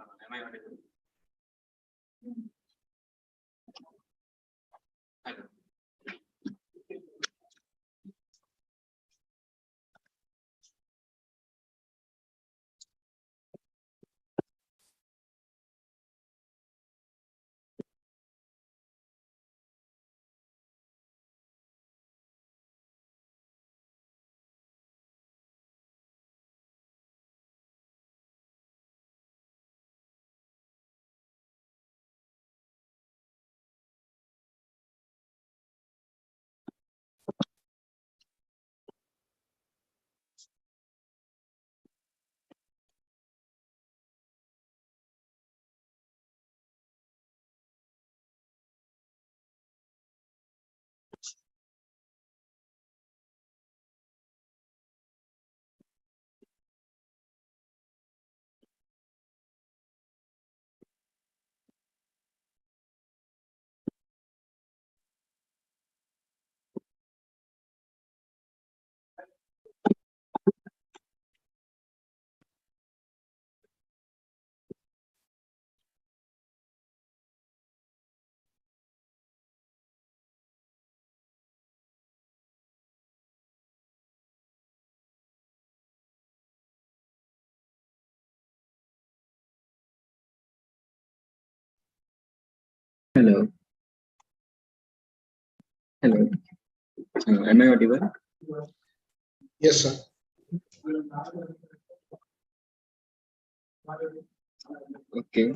Am I audible? Hello. Hello. Hello. Am I audible? Yes, sir. Okay.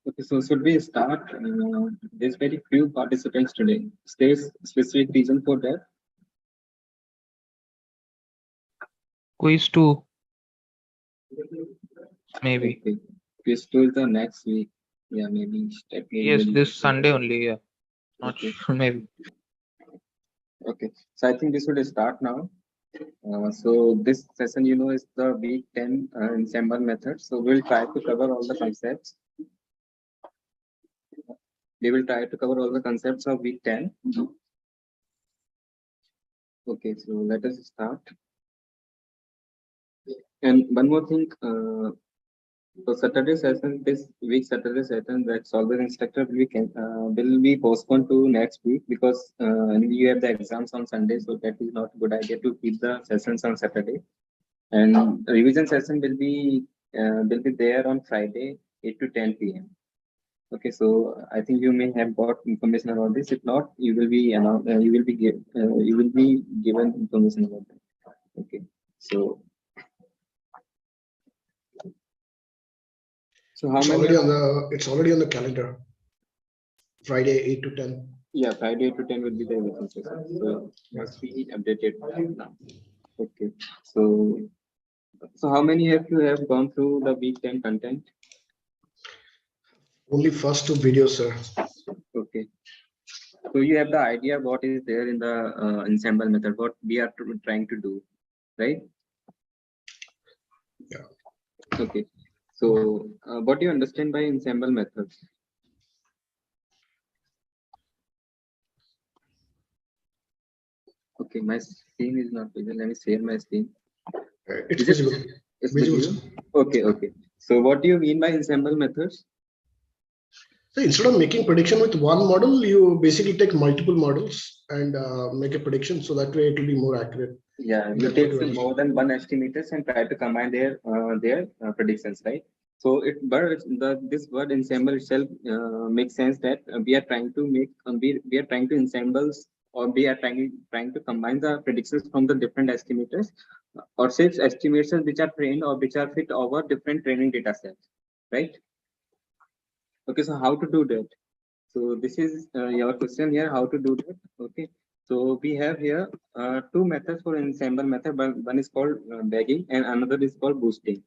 Okay, so should we start? There's very few participants today. Is there a specific reason for that? Quiz 2. Maybe. Okay. Quiz 2 is the next week. Yeah, maybe. Yes, this Sunday only. Yeah. Not Okay. sure. Maybe. Okay. So I think this would start now. So this session, is the week 10 ensemble method. So we'll try to cover all the concepts. We will try to cover all the concepts of week 10. Okay, so let us start. And one more thing, so Saturday session, this week Saturday session, that solver instructor will be postponed to next week because you have the exams on Sunday, so that is not a good idea to keep the sessions on Saturday. And revision session will be there on Friday, 8 to 10 p.m. Okay, so I think you may have got information about this. If not, you will be given information about that. Okay, so how It's many? already on the calendar. Friday 8 to 10. Yeah, Friday 8 to 10 will be the revision session. So must be updated now. Okay, so how many of you have gone through the week 10 content? Only first two videos, sir. Okay. So you have the idea what is there in the ensemble method, what we are trying to do, right? Yeah. Okay. So what do you understand by ensemble methods? Okay, my screen is not visible. Let me share my screen. It's visible. It's visible. visible. Okay, okay. So what do you mean by ensemble methods? So instead of making prediction with one model, you basically take multiple models and make a prediction. So that way it will be more accurate. Yeah, you take more than one estimators and try to combine their predictions, right? So this word ensemble itself makes sense that we are trying to make we are trying to ensembles, or we are trying to combine the predictions from the different estimators or such estimations which are trained or which are fit over different training data sets, right? Okay, so how to do that? So this is your question here, how to do that. Okay, so we have here two methods for ensemble method. One is called bagging and another is called boosting.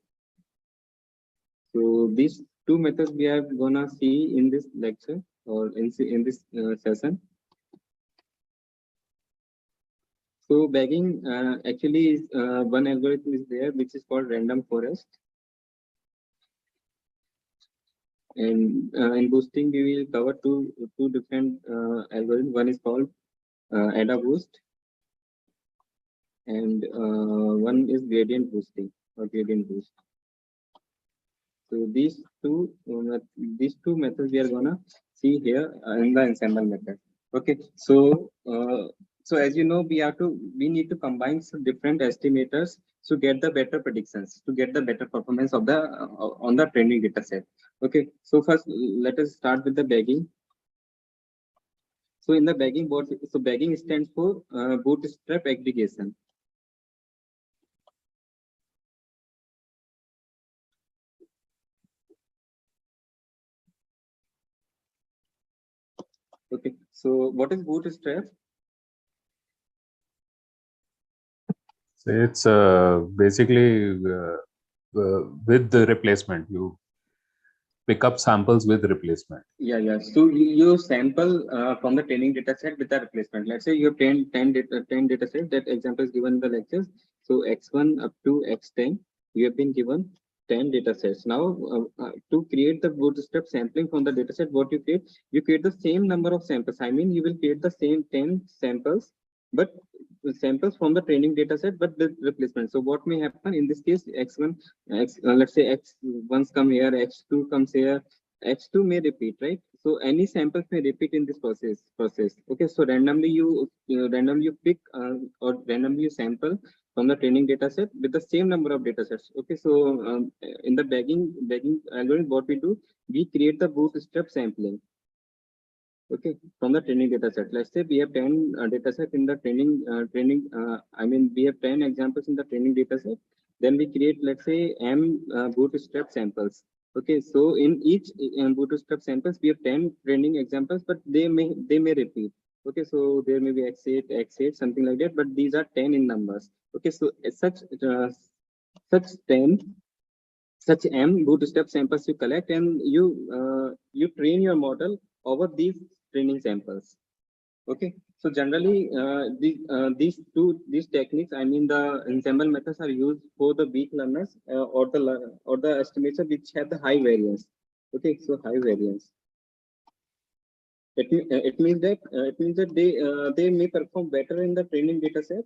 So these two methods we are gonna see in this lecture or in this session. So bagging actually is one algorithm is there which is called random forest. And in boosting we will cover two different algorithms. One is called ADA boost, and one is gradient boosting or gradient boost. So these two methods we are gonna see here in the ensemble method. Okay, so as you know, we need to combine some different estimators to get the better predictions, to get the better performance of the on the training data set. Okay, so first let us start with the bagging. So in the bagging board, so bagging stands for bootstrap aggregation. Okay, so what is bootstrap? So it's basically with the replacement, you pick up samples with replacement. Yeah. So you sample from the training data set with the replacement. Let's say you have 10 data set, that example is given in the lectures. So X1 up to X10, you have been given 10 data sets. Now, to create the bootstrap sampling from the data set, what you create the same number of samples. I mean, you will create the same 10 samples, but the samples from the training data set, but with replacement. So what may happen in this case, X1, let's say X1 come here, X2 comes here, X2 may repeat, right? So any samples may repeat in this process. Okay, so randomly you pick or randomly you sample from the training data set with the same number of data sets. Okay, so in the bagging algorithm, what we do, we create the bootstrap sampling. Okay, from the training data set. Let's say we have 10 data set in the training. I mean, we have 10 examples in the training data set. Then we create, let's say, M bootstrap samples. Okay, so in each bootstrap samples, we have 10 training examples, but they may repeat. Okay, so there may be X8, something like that, but these are 10 in numbers. Okay, so such 10 such M bootstrap samples you collect, and you train your model over these training samples. Okay, so generally these techniques, I mean the ensemble methods, are used for the weak learners or the estimators which have the high variance. Okay, so high variance. It means that they may perform better in the training data set.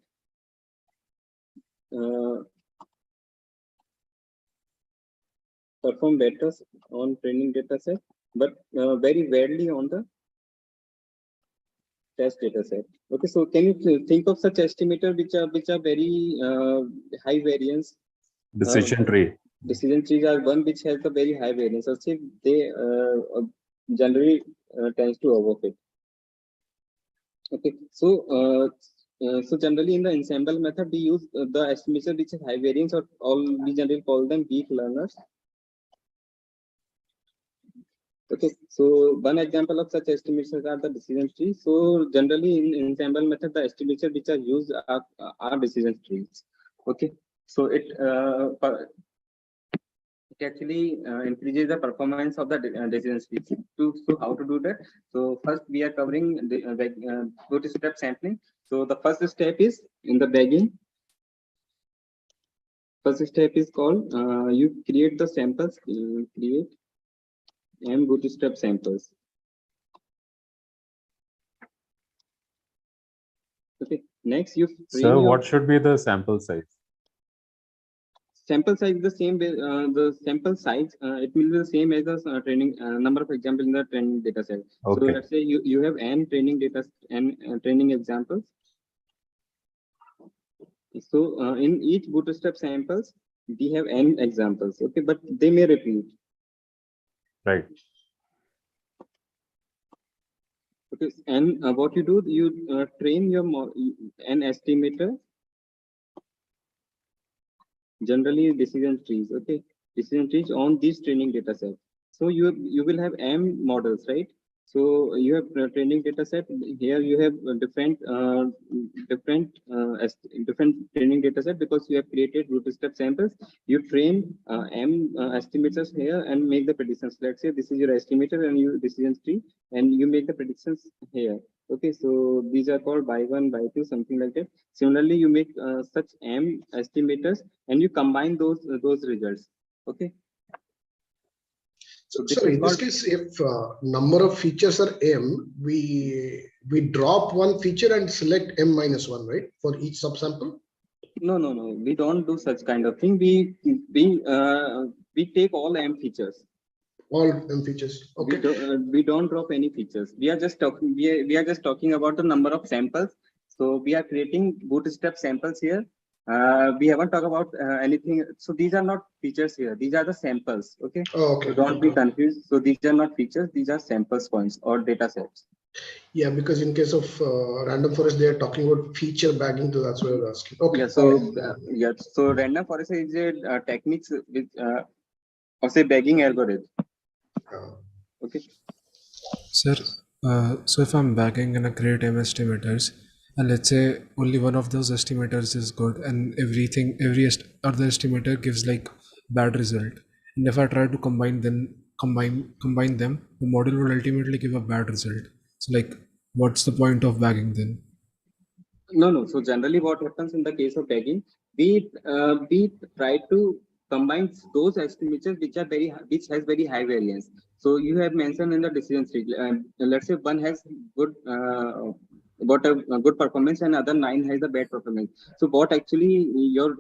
Perform better on training data set, but very rarely on the test data set. Okay, so can you think of such estimator which are very high variance? Decision tree. Decision trees are one which has a very high variance. So they generally tends to overfit. Okay, so generally in the ensemble method we use the estimator which is high variance, or we generally call them weak learners. Okay, so one example of such estimators are the decision trees. So generally in ensemble method, the estimators which are used are decision trees. Okay, so it actually increases the performance of the decision trees. So how to do that? So first we are covering the bootstrap sampling. So the first step is in the bagging. First step is called you create the samples. Create M bootstrap samples. Okay. Next, you So what should be the sample size? Sample size the same. The sample size it will be the same as the training number of examples in the training data set. Okay. So let's say you have n training data and training examples. So in each bootstrap samples we have n examples. Okay, but they may repeat. Right. Okay, and what you do, you train your an estimator. Generally decision trees. Okay, decision trees on these training data set. So you will have M models, right? So you have a training data set. Here you have different training data set because you have created bootstrap samples. You train M estimators here and make the predictions. Let's say this is your estimator and you decision tree, and you make the predictions here. Okay, so these are called by one, by two, something like that. Similarly, you make such M estimators and you combine those results. Okay. So this So is in this called, case, if number of features are m, we drop one feature and select m minus one, right, for each subsample. no. We don't do such kind of thing. We take all M features. All m features. Okay. We don't drop any features. We are just talking. We are just talking about the number of samples. So we are creating bootstrap samples here. We haven't talked about anything. So these are not features here. These are the samples. Okay. Oh, okay. So don't be confused. So these are not features. These are samples points or data sets. Yeah, because in case of random forest, they are talking about feature bagging. So that's what I was asking. Okay. Yeah. So So random forest is a techniques with or say bagging algorithm. Okay. Sir, so if I'm bagging in a create M estimators, and let's say only one of those estimators is good, and every other estimator gives like bad result, and if I try to combine them, the model will ultimately give a bad result. So like, what's the point of bagging then? No. So generally, what happens in the case of bagging, we try to combine those estimators which has very high variance. So you have mentioned in the decision tree. Let's say one has good a good performance and other 9 has a bad performance. So what actually your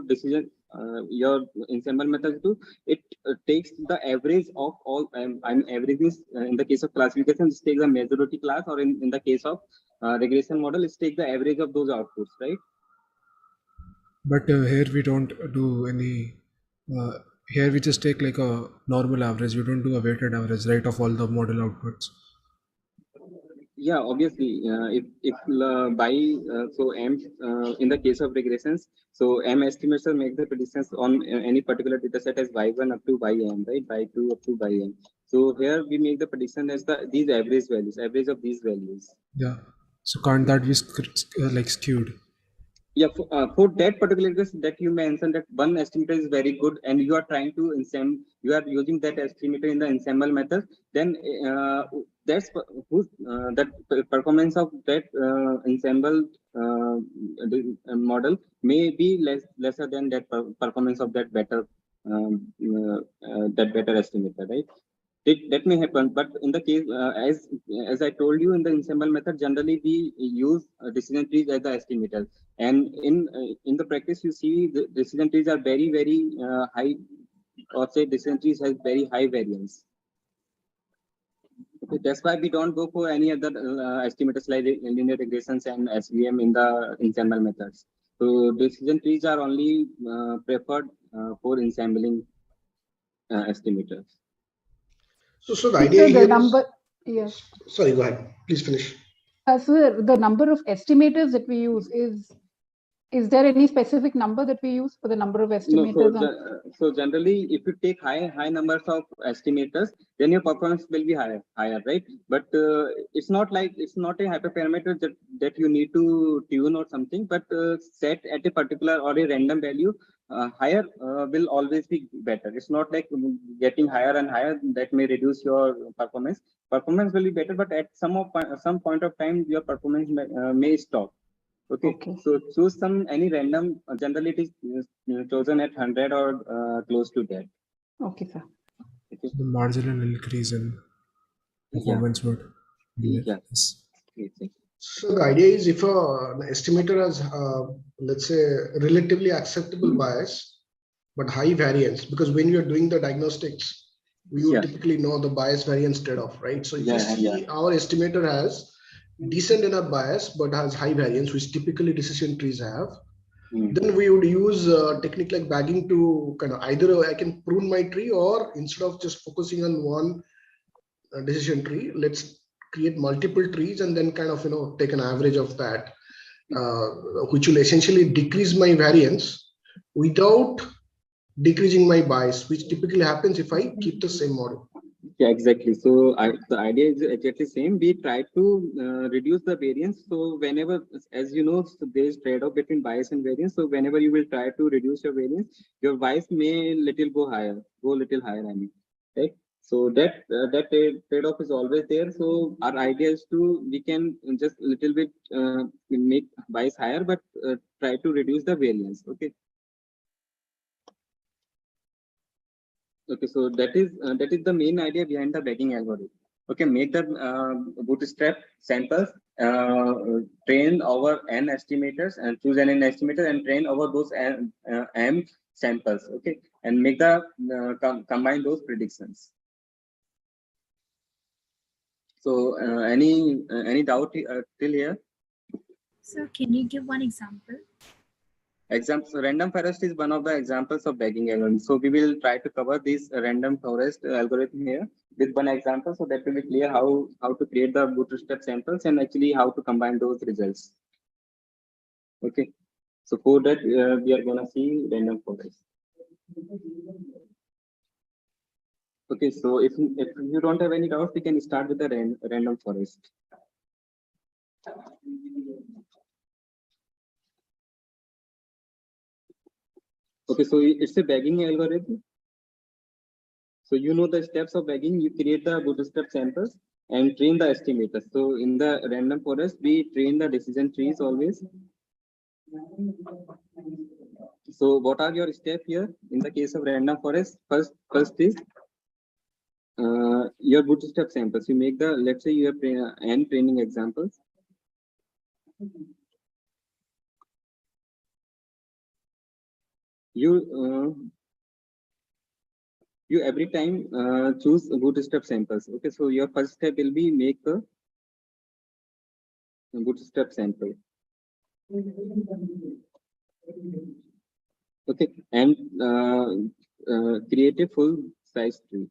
decision your ensemble method do, it takes the average of all. I'm averaging in the case of classification, it takes a majority class, or in the case of regression model, is take the average of those outputs, right? But here we don't do any. Uh, Here we just take like a normal average. We don't do a weighted average, right, of all the model outputs. Yeah, obviously, if by so M in the case of regressions, so M estimator make the predictions on any particular data set as y1 up to yn, right, y2 up to yn. So here we make the prediction as these average of these values. Yeah. So can't that be like skewed? Yeah, for that particular case that you mentioned, that one estimator is very good and you are trying to ensemble, you are using that estimator in the ensemble method, then that performance of that ensemble model may be lesser than that performance of that better estimator, right? That may happen, but in the case as I told you, in the ensemble method, generally we use decision trees as the estimator, and in the practice you see the decision trees are very high, or say decision trees has very high variance. Okay, that's why we don't go for any other estimators like linear regressions and SVM in the ensemble methods. So decision trees are only preferred for ensembling estimators. So the idea So the here number, yes. Sorry, go ahead. Please finish. So the number of estimators that we use is there any specific number that we use for the number of estimators? No, so generally, if you take high numbers of estimators, then your performance will be higher, right? But it's not a hyperparameter that you need to tune or something, but set at a particular or a random value, higher will always be better. It's not like getting higher and higher that may reduce your performance. Performance will be better, but at some point of time, your performance may stop. Okay. So choose any random. Generally, it is chosen at 100 or close to that. Okay, sir. Okay. The marginal increase in performance would be less. So the idea is, if an estimator has, let's say, relatively acceptable bias, but high variance, because when you're doing the diagnostics, you typically know the bias variance trade-off, right? So if you see our estimator has decent enough bias, but has high variance, which typically decision trees have, then we would use a technique like bagging to kind of either I can prune my tree, or instead of just focusing on one decision tree, let's create multiple trees and then kind of take an average of that, which will essentially decrease my variance without decreasing my bias, which typically happens if I keep the same model. Yeah, exactly. So the idea is exactly same. We try to reduce the variance. So whenever, as you know, so there is trade-off between bias and variance. So whenever you will try to reduce your variance, your bias may go little higher. I mean, right? So that trade-off is always there. So our idea is to we can just a little bit make bias higher, but try to reduce the variance. Okay. Okay, so that is the main idea behind the bagging algorithm. Okay, make the bootstrap samples, train over n estimators and choose an n estimator and train over those m samples. Okay, and make the combine those predictions. So any doubt till here? So can you give one example? Examples, random forest is one of the examples of bagging algorithm. So we will try to cover this random forest algorithm here with one example, so that will be clear how to create the bootstrap samples and actually how to combine those results. Okay, so for that we are gonna see random forest. Okay, so if you don't have any doubts, we can start with the random forest. Okay, so it's a bagging algorithm. So you know the steps of bagging. You create the bootstrap samples and train the estimators. So in the random forest, we train the decision trees always. So what are your steps here? In the case of random forest, first is your bootstrap samples. You make the, let's say you have n training examples. You every time choose bootstrap samples. Okay, so your first step will be make a bootstrap sample. Okay, and create a full size tree.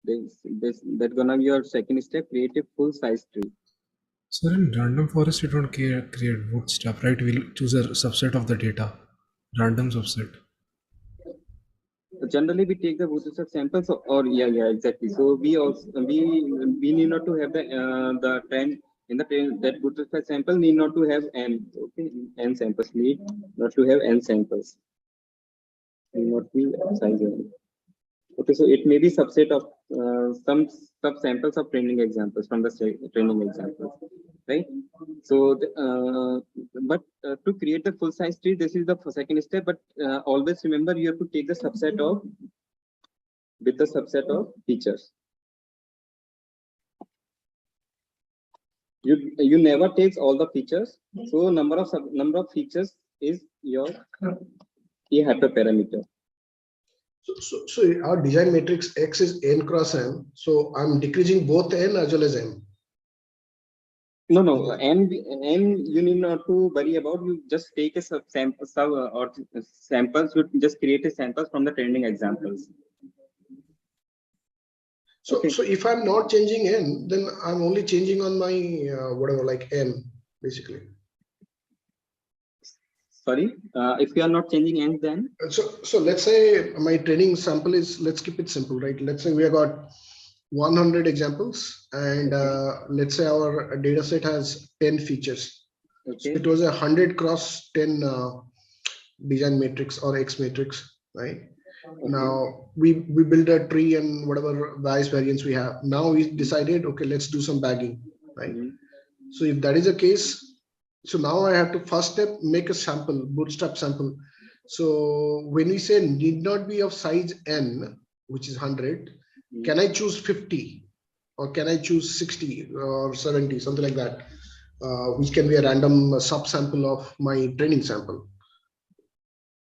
That's gonna be your second step. Create a full size tree. So in random forest, you don't create bootstrap, right? We'll choose a subset of the data, random subset. Generally we take the bootstrap samples, or yeah, exactly. So we also we need not to have the trend in the train. That bootstrap sample need not to have n. Okay, n samples need not to have n samples. Need not be size n. Okay, so it may be subset of some sub samples of training examples from the training examples, right? So but to create the full size tree, this is the second step, but always remember you have to take the subset of with the subset of features. You never takes all the features, so number of features is your key hyperparameter. So our design matrix X is n cross m. So I'm decreasing both n as well as m. No, and you need not to worry about. You just take a samples. You just create a samples from the training examples. So, Okay. so if I'm not changing n, then I'm only changing on my whatever, like m, basically. Sorry, if you are not changing n, then So let's say my training sample is, let's keep it simple, right? Let's say we have got 100 examples, and let's say our data set has 10 features. okay. So it was a 100 cross 10 design matrix or X matrix, right? Okay. Now we build a tree and whatever bias variance we have. Now we decided, okay, let's do some bagging, right? So if that is the case, so now I have to first step, make a sample, bootstrap sample. So when we say need not be of size n, which is 100, can I choose 50 or can I choose 60 or 70, something like that, which can be a random subsample of my training sample?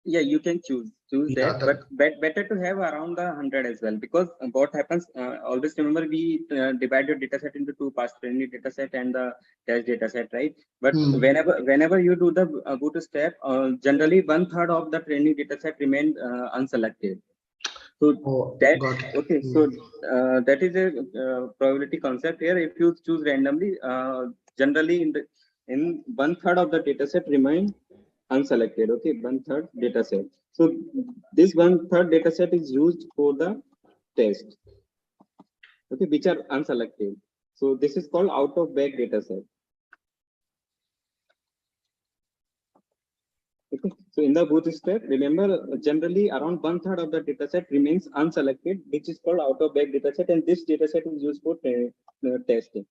Yeah, you can choose that, but better to have around the 100 as well, because what happens, always remember we divide your data set into two parts, training data set and the test data set, right? But whenever you do the bootstrap, generally 1/3 of the training data set remain unselected. So okay, so that is a probability concept here. If you choose randomly, generally in 1/3 of the data set remain unselected. Okay, 1/3 data set. So this 1/3 data set is used for the test. okay, which are unselected. So this is called out of bag data set. Okay. So in the Bootstrap, remember generally around 1/3 of the data set remains unselected, which is called out of bag data set, and this data set is used for testing.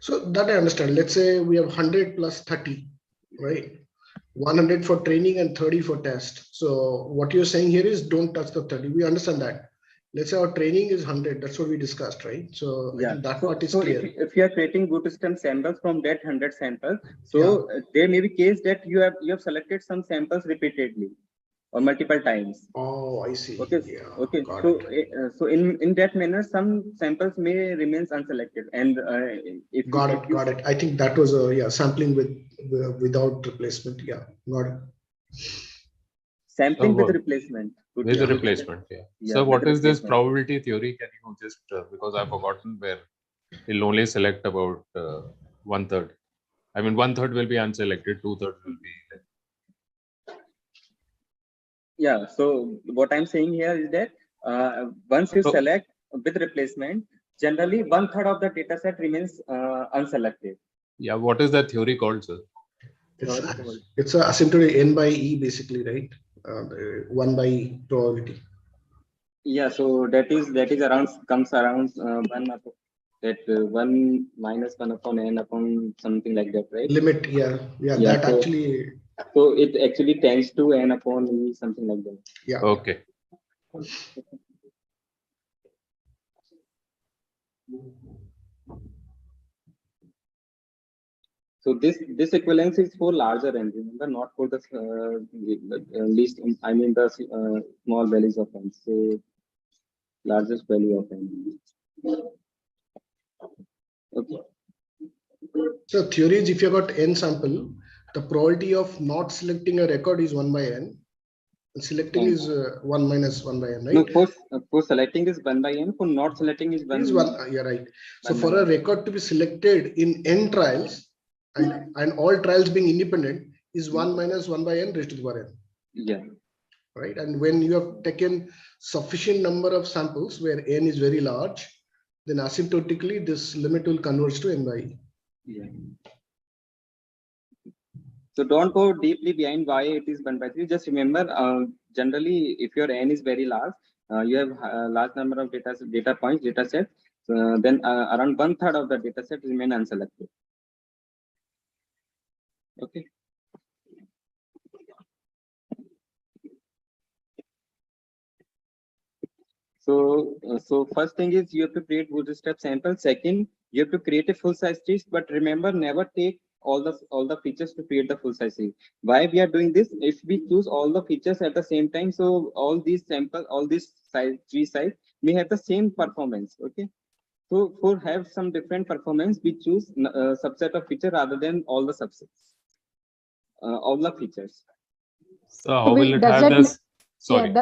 So that I understand. Let's say we have 100 plus 30, right? 100 for training and 30 for test. So what you're saying here is don't touch the 30. We understand that. Let's say our training is 100. That's what we discussed, right? So I think that part is clear. If you are creating Bootstrap samples from that 100 samples, so there may be case that you have selected some samples repeatedly or multiple times. Oh, I see. Okay. Yeah, Okay. got So it. so in that manner, some samples may remain unselected, and if Got if it. you, Got it. I think that was a sampling without replacement. Yeah, got it. sampling with what- replacement. With the replacement, yeah. Yeah, So with what is this replacement. probability theory? Can you just, because I've forgotten where it'll only select about 1/3. I mean, 1/3 will be unselected, 2/3 will be. Yeah. So what I'm saying here is that once you So- select with replacement, generally 1/3 of the data set remains unselected. Yeah, what is that theory called, sir? It's a asymptotic n by e basically, right? 1 by e probability. Yeah, so that is around comes around 1 minus 1 upon n upon something like that, right? Limit, yeah, that so, actually. So it actually tends to n upon e, something like that. Yeah. Okay. So this equivalence is for larger n, remember, not for the least. I mean the small values of n. So largest value of n. Okay. So theory is if you got n sample, the probability of not selecting a record is 1 by n, and selecting is 1 minus 1 by n, right? No, for selecting is 1 by n. For not selecting is 1. Is 1. You're right. So for a record to be selected in n trials, and all trials being independent, is 1 minus 1 by n raised to the power n. Yeah. Right. And when you have taken sufficient number of samples where n is very large, then asymptotically this limit will converge to n by e. Yeah. So don't go deeply behind why it is 1 by 3. Just remember, generally, if your n is very large, you have a large number of data points, data sets. Then around 1/3 of the data set remain unselected. Okay. So first thing is you have to create Bootstrap sample. Second, you have to create a full size tree. But remember, never take all the features to create the full size tree. Why we are doing this? If we choose all the features at the same time, so all these sample, all this size tree size may have the same performance. Okay. So for have some different performance, we choose a subset of feature rather than all the subsets, all the features. So how will it have this? Sorry.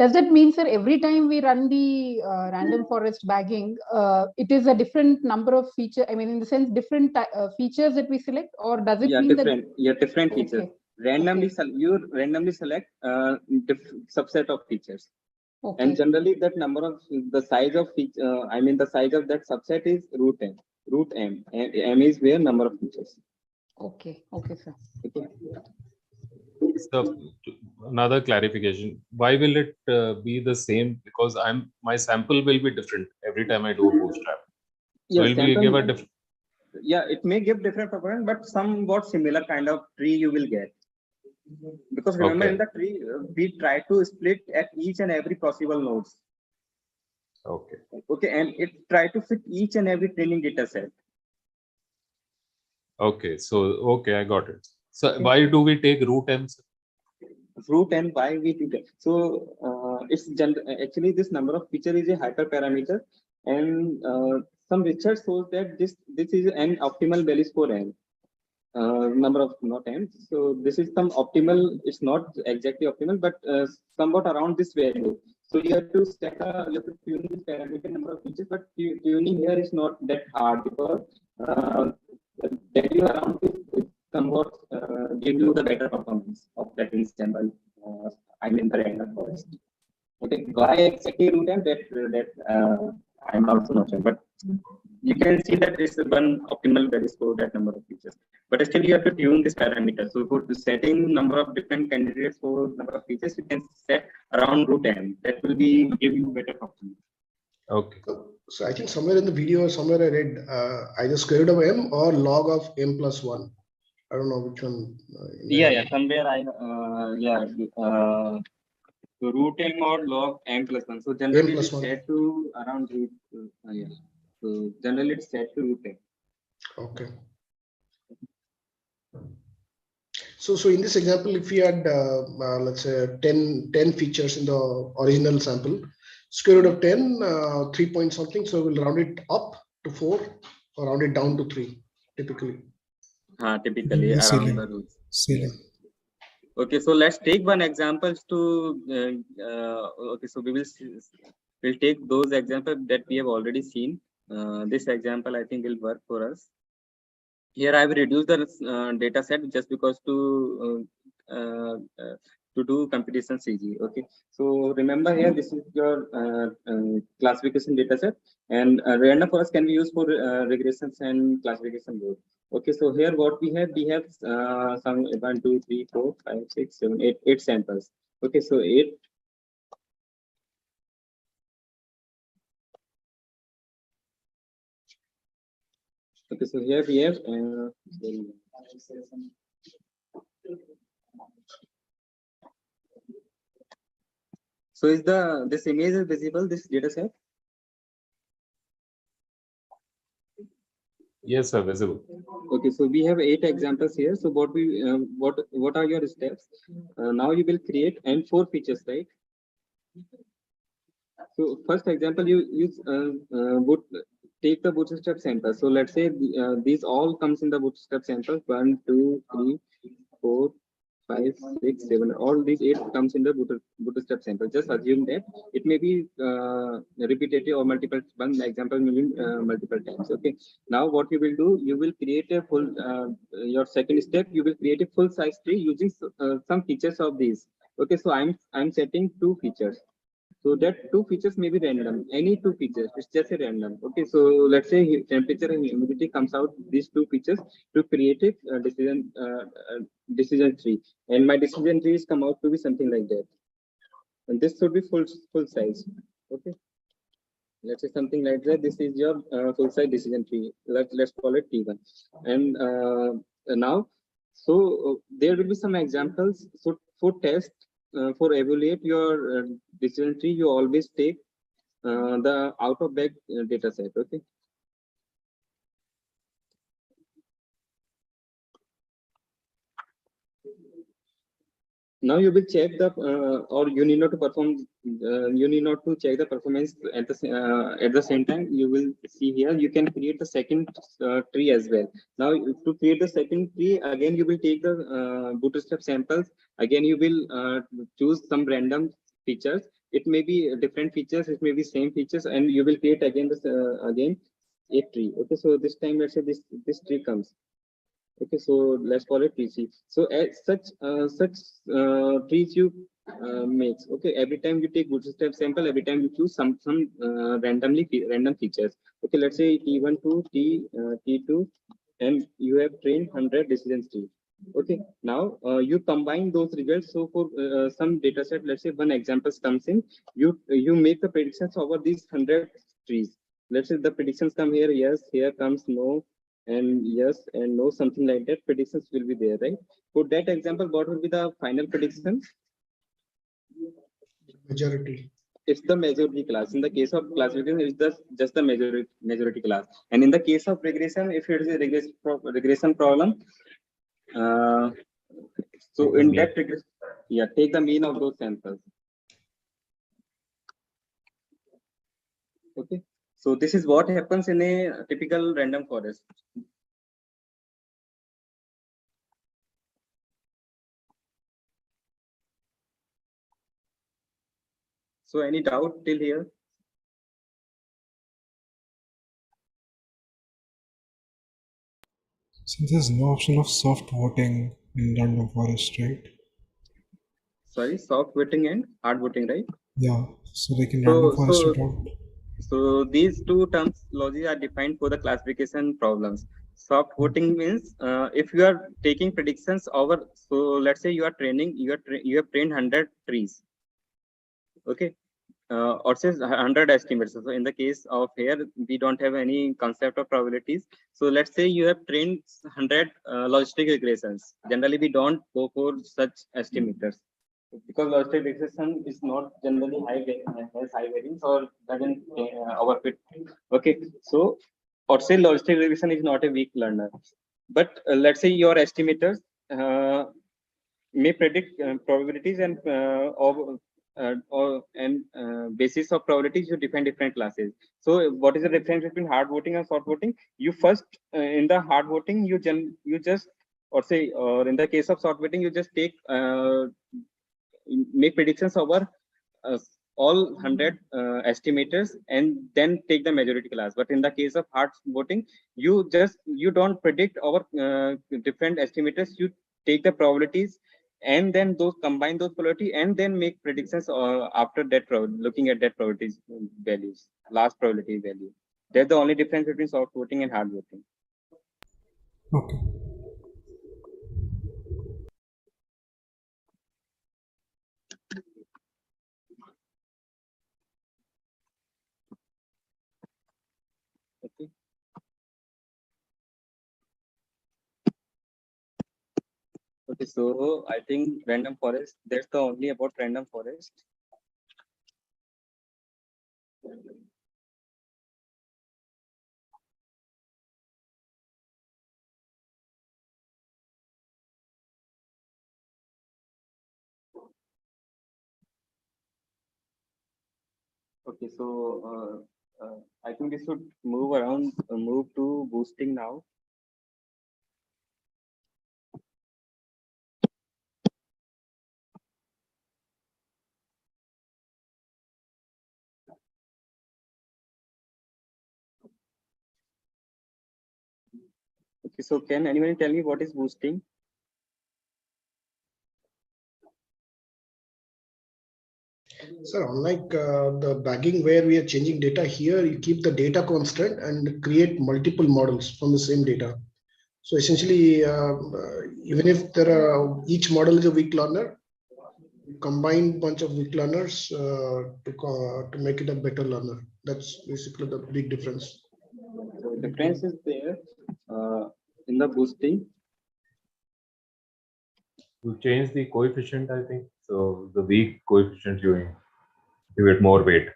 Does that mean, sir, every time we run the random forest bagging, it is a different number of features? I mean, in the sense, different features that we select, or does it mean different? Yeah, different features. Randomly, you randomly select subset of features. Okay. And generally, that number of the size of feature, I mean, the size of that subset is root m. Root m. M is where number of features. Okay. Okay, sir. Okay. So another clarification: why will it be the same? Because my sample will be different every time I do a Bootstrap. So will we give a different? Yeah, it may give different performance, but somewhat similar kind of tree you will get. Because remember, in the tree, we try to split at each and every possible nodes. Okay. Okay, and it try to fit each and every training data set. Okay, so I got it. So why do we take root m? Root n, why we do that? So it's actually this number of feature is a hyperparameter, and some research shows that this is an optimal values for n. Number of not n. So this is some optimal. It's not exactly optimal, but somewhat around this value. So you have to you have to tune this parameter number of features, but tuning here is not that hard because value around this is somewhat give you the better performance of that ensemble. I mean the random forest. Okay, why exactly root m? I'm also not sure, but you can see that it's one optimal values for that number of features. But still, you have to tune this parameter. So for setting number of different candidates for number of features, you can set around root m. That will be give you better option. Okay. So I think somewhere in the video, somewhere I read either square root of m or log of m plus 1. I don't know which one. Yeah, somewhere root m or log m plus 1. So generally it's set to around root. So generally it's set to root m. Okay. So in this example, if we had let's say 10 features in the original sample, square root of 10, 3 point something. So we'll round it up to 4 or round it down to 3, typically. Typically around the roots. Okay, so let's take one examples to. Okay, so we'll take those examples that we have already seen. This example I think will work for us. Here I will reduce the data set just because to do computation CG. Okay, so remember here this is your classification data set, and random forest can be used for regressions and classification both. Okay, so here what we have some 1, 2, 3, 4, 5, 6, 7, 8 samples. Okay, so 8. Okay, so here we have so is this image is visible, this data set? Yes, sir, visible. Okay, so we have 8 examples here. So what are your steps? Now you will create and 4 features, right? So first example, you use would take the bootstrap sample. So let's say these all comes in the bootstrap sample. 1, 2, 3, 4, 5, 6, 7. All these 8 comes in the bootstrap sample. Just assume that it may be repetitive or multiple. One example maybe multiple times. Okay. Now what you will do, you will create a full. Your second step, you will create a full size tree using some features of these. Okay. So I'm setting 2 features. So that 2 features may be random. Any 2 features, it's just a random. Okay, so let's say temperature and humidity comes out these 2 features to create a decision tree, and my decision trees come out to be something like that. And this should be full size. Okay, let's say something like that. This is your full size decision tree. Let's call it T1. And now, so there will be some examples. So for test. For evaluate your decision tree, you always take the out of bag data set. Okay. Now you will check the or you need not to perform. You need not to check the performance at the same time. You will see here. You can create the second tree as well. Now to create the second tree, again you will take the bootstrap samples. Again you will choose some random features. It may be different features. It may be same features, and you will create again this again a tree. Okay. So this time let's say this tree comes. Okay, so let's call it TC. So as such trees you makes. Okay, every time you take bootstrap sample, every time you choose some random features. Okay, let's say T1 to T2, and you have trained 100 decision trees. Okay, now you combine those results. So for some data set, let's say one example comes in, you make the predictions over these 100 trees. Let's say the predictions come here. Yes, here comes no, and yes and no, something like that. Predictions will be there, right? For that example, what will be the final prediction? Majority. It's the majority class. In the case of classification, it's just the majority class. And in the case of regression, if it is a regression problem, so in that regression, yeah, take the mean of those samples. Okay, so this is what happens in a typical random forest. So any doubt till here? So there's no option of soft voting in random forest, right? Sorry, soft voting and hard voting, right? Yeah, so like in random forest So, report. so these two terms logic are defined for the classification problems. Soft voting means if you are taking predictions over, so let's say you are training, you have trained 100 trees, okay, or says 100 estimates. So in the case of here, we don't have any concept of probabilities. So let's say you have trained 100 logistic regressions. Generally, we don't go for such estimators because logistic regression is not generally has high variance or doesn't overfit. Okay, so or say logistic regression is not a weak learner, but let's say your estimators uh, may predict probabilities and basis of probabilities you define different classes. So what is the difference between hard voting and soft voting? You first in the hard voting you just or say or in the case of soft voting you just take make predictions over uh, all 100 estimators and then take the majority class. But in the case of hard voting, you don't predict over different estimators. You take the probabilities and then those combine those probability and then make predictions after that looking at that probabilities values, last probability value. That's the only difference between soft voting and hard voting. Okay. Okay. Okay, so I think random forest, that's the only about random forest. Okay, so I think we should move around, move to boosting now. Okay, so can anyone tell me what is boosting? So unlike the bagging where we are changing data here, you keep the data constant and create multiple models from the same data. So essentially, even if there are each model is a weak learner, you combine bunch of weak learners to make it a better learner. That's basically the big difference. So difference is there in the boosting. You change the coefficient, I think. So the weak coefficient you give it more weight.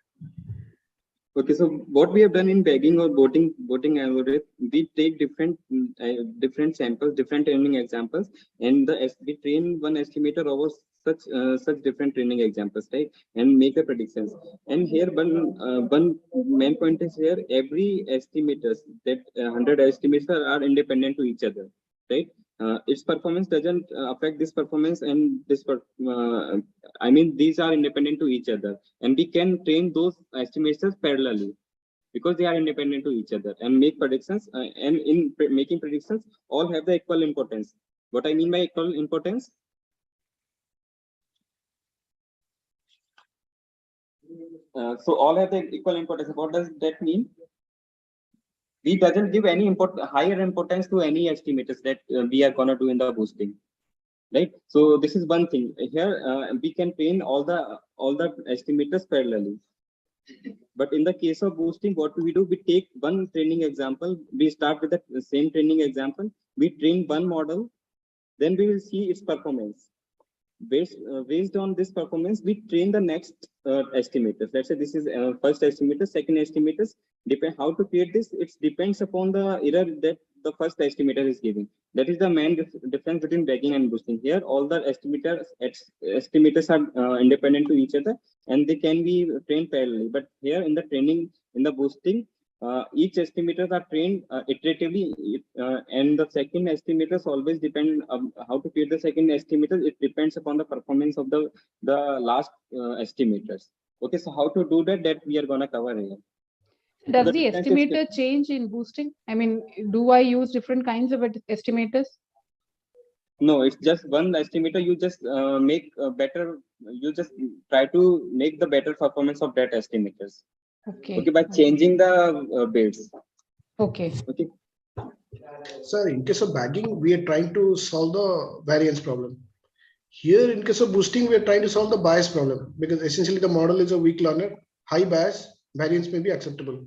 Okay, so what we have done in bagging or voting algorithm, we take different samples, different training examples, and we train one estimator over such different training examples, right? And make the predictions. And here one main point is here: every estimators that 100 estimators are independent to each other, right? Its performance doesn't affect this performance, and I mean these are independent to each other, and we can train those estimators parallelly because they are independent to each other and make predictions. And in making predictions, all have the equal importance. What I mean by equal importance? So all have the equal importance. What does that mean? We doesn't give any higher importance to any estimators that we are gonna do in the boosting, right? So this is one thing. Here we can train all the estimators parallelly. But in the case of boosting, what we do, we take one training example. We start with the same training example. We train one model, then we will see its performance. Based on this performance, we train the next estimators. Let's say this is first estimator, second estimators. Depend how to create this. It depends upon the error that the first estimator is giving. That is the main difference between bagging and boosting. Here, all the estimators are independent to each other, and they can be trained parallelly. But here, in the training, in the boosting, each estimators are trained iteratively, and the second estimators always depend how to create the second estimators. It depends upon the performance of the last estimators. Okay, so how to do that we are gonna cover here. Does the estimator change in boosting? I mean, do I use different kinds of estimators? No, it's just one estimator. You just make better. You just try to make the better performance of that estimators. Okay. Okay, by changing the bits. Okay. Okay. Sir, in case of bagging, we are trying to solve the variance problem. Here, in case of boosting, we are trying to solve the bias problem because essentially the model is a weak learner. High bias, variance may be acceptable.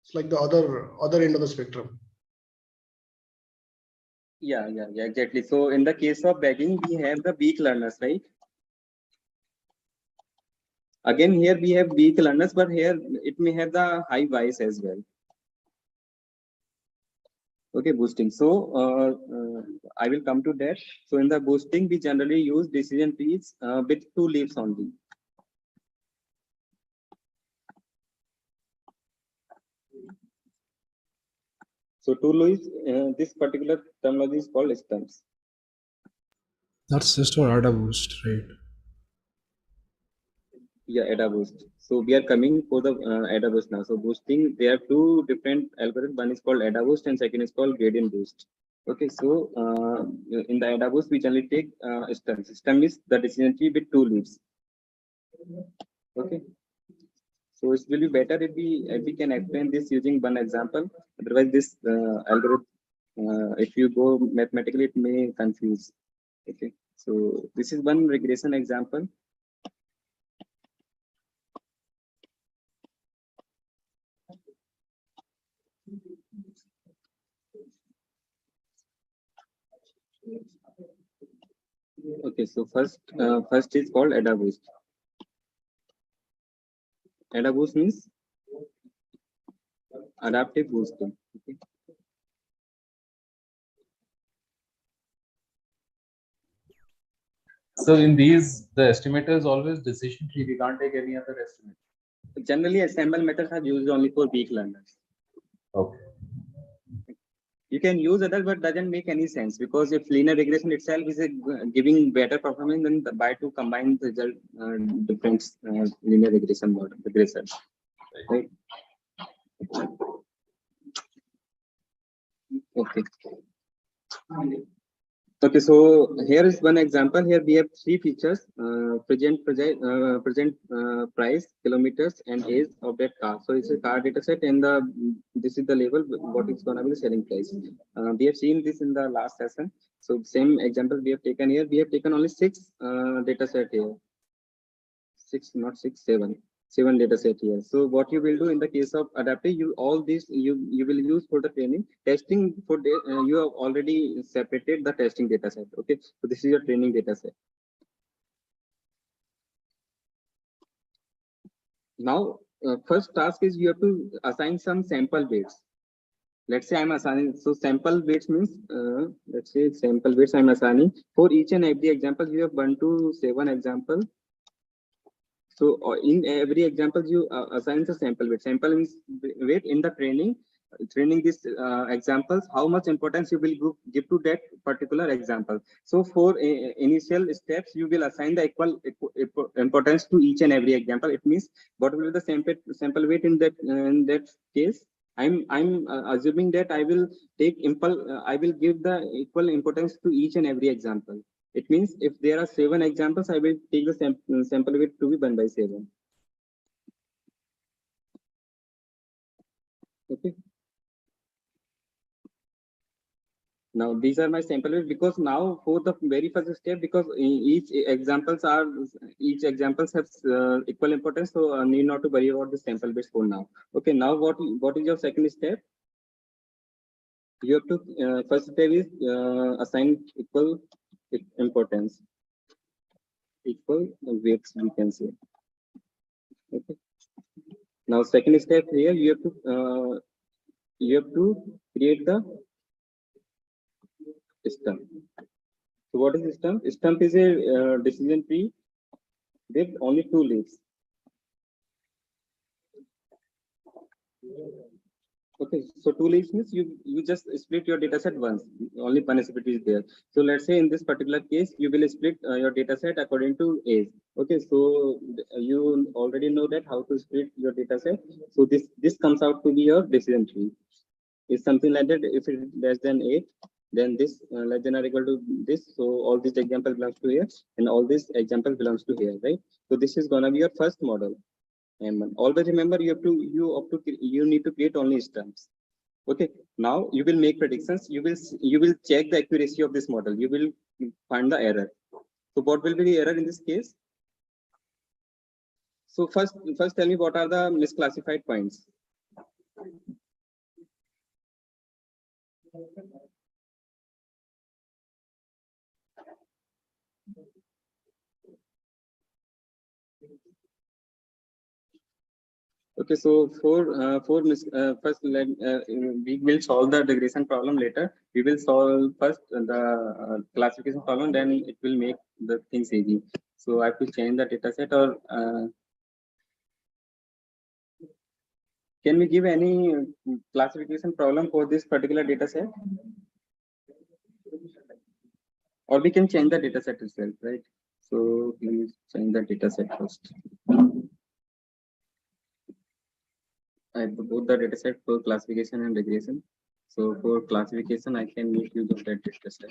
It's like the other end of the spectrum. Yeah, exactly. So in the case of bagging, we have the weak learners, right? Again, here we have weak learners, but here it may have the high bias as well. Okay, boosting. So I will come to that. So in the boosting, we generally use decision trees with 2 leaves only. So 2 leaves, this particular terminology is called stumps. That's just for ADA boost, right? Yeah, ADA boost. So we are coming for the ADA boost now. So boosting, there are 2 different algorithms. One is called ADA boost and second is called gradient boost. Okay, so in the ADA boost, we generally take stem. Stem is the decision tree with 2 leaves. Okay. So it will be better if we can explain this using one example. Otherwise, this algorithm, if you go mathematically, it may confuse. Okay. So this is one regression example. Okay. So first is called ADA boost. ADA boost means adaptive boosting. Okay. So in these, the estimator is always decision tree. We can't take any other estimate. Generally, assemble methods are used only for weak learners. Okay. You can use others, but doesn't make any sense because if linear regression itself is giving better performance than by to combine the result different linear regression model regression. Right. Okay. Okay, so here is one example. Here we have 3 features: present price, kilometers, and age of that car. So it's a car data set, and this is the label. What is going to be the selling price? We have seen this in the last session. So same example we have taken here. We have taken only 6 data set here. 6, not 6, 7 data set here. So what you will do in the case of adaptive, all these you will use for the training. Testing for you have already separated the testing data set. Okay, so this is your training data set. Now first task is you have to assign some sample weights. Let's say I'm assigning, so sample weights means let's say sample weights I'm assigning for each and every example. You have 1 to 7 example. So in every example, you assign the sample weight. Sample means weight in the training these examples, how much importance you will give to that particular example. So for initial steps, you will assign the equal importance to each and every example. It means what will be the sample weight in that case. I'm assuming that I will take I will give the equal importance to each and every example. It means if there are 7 examples, I will take the sample weight to be 1 by 7. Okay. Now these are my sample weight because now for the very first step, because each examples have equal importance, so I need not to worry about the sample weights for now. Okay. Now what is your second step? You have to first step is assign equal importance. Equal weights, we can say. Okay. Now second step here, you have to create the stump. So what is stump? Stump is a decision tree with only 2 leaves. Okay, so 2 leaves means you just split your data set once. Only punishability is there. So let's say in this particular case, you will split your data set according to age. Okay, so you already know that how to split your data set. So this comes out to be your decision tree. Is something like that. If it is less than 8, then this less than or equal to this. So all this example belongs to here, and all this example belongs to here, right? So this is gonna be your first model. And always remember, you need to create only stumps. Okay, now you will make predictions. You will check the accuracy of this model. You will find the error. So what will be the error in this case? So first tell me what are the misclassified points. Okay, so first we will solve the regression problem later. We will solve first the classification problem, then it will make the things easy. So I have to change the data set, or can we give any classification problem for this particular data set? Or we can change the data set itself, right? So let me change the data set first. I have both the data set for classification and regression. So for classification, I can make use of that data set.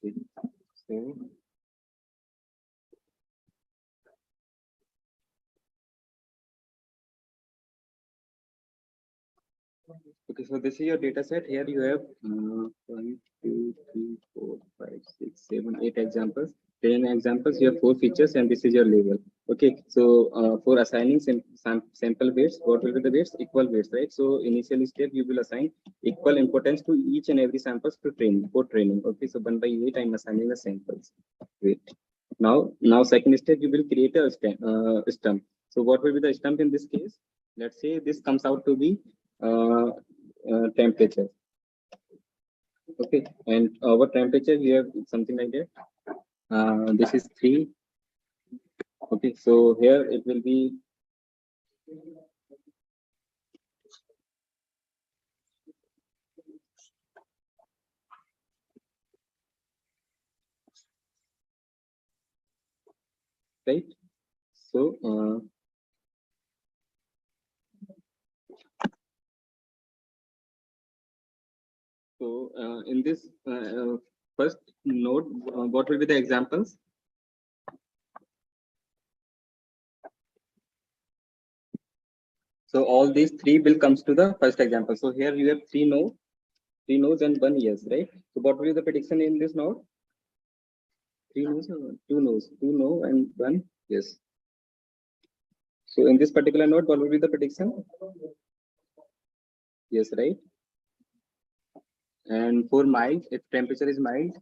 Okay. So okay, so this is your data set. Here you have 1, 2, 3, 4, 5, 6, 7, 8 examples. 10 examples, you have 4 features, and this is your label. Okay, so for assigning sample weights, what will be the weights? Equal weights, right? So initial step, you will assign equal importance to each and every samples to training, for training. Okay, so 1 by 8, I'm assigning the samples. Wait. Now second step, you will create a stump. So what will be the stump in this case? Let's say this comes out to be temperature. Okay, and our temperature, we have something like that. This is 3. Okay, so here it will be right. So in this first node, what will be the examples? So all these 3 will comes to the first example. So here you have 3 nodes and 1 yes, right? So what will be the prediction in this node? 3 nodes or 2 nodes? 2 no and 1 yes. So in this particular node, what will be the prediction? Yes, right? And for mild, if temperature is mild,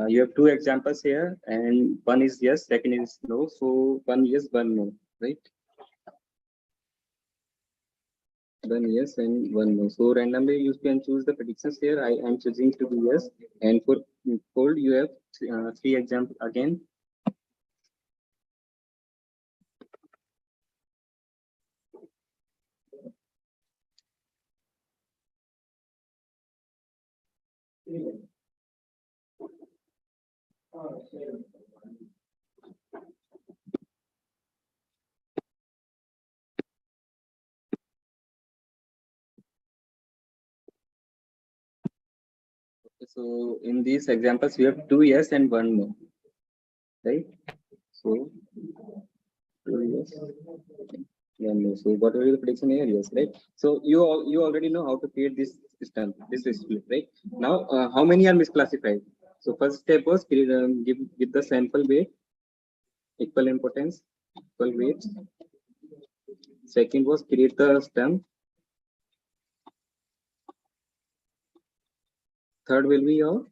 you have 2 examples here, and 1 is yes, second is no. So 1 yes, 1 no, right? 1 yes and 1 no. So randomly you can choose the predictions here. I am choosing to be yes. And for cold, you have 3 examples again. So in these examples, you have 2 yes and 1 no, right? So 2 yes, 1 no. So what will be the prediction here? Yes, right? So you already know how to create this system, this split, right? Now, how many are misclassified? So first step was give the sample weight, equal importance, equal weights. Second was create the stump. Third will be your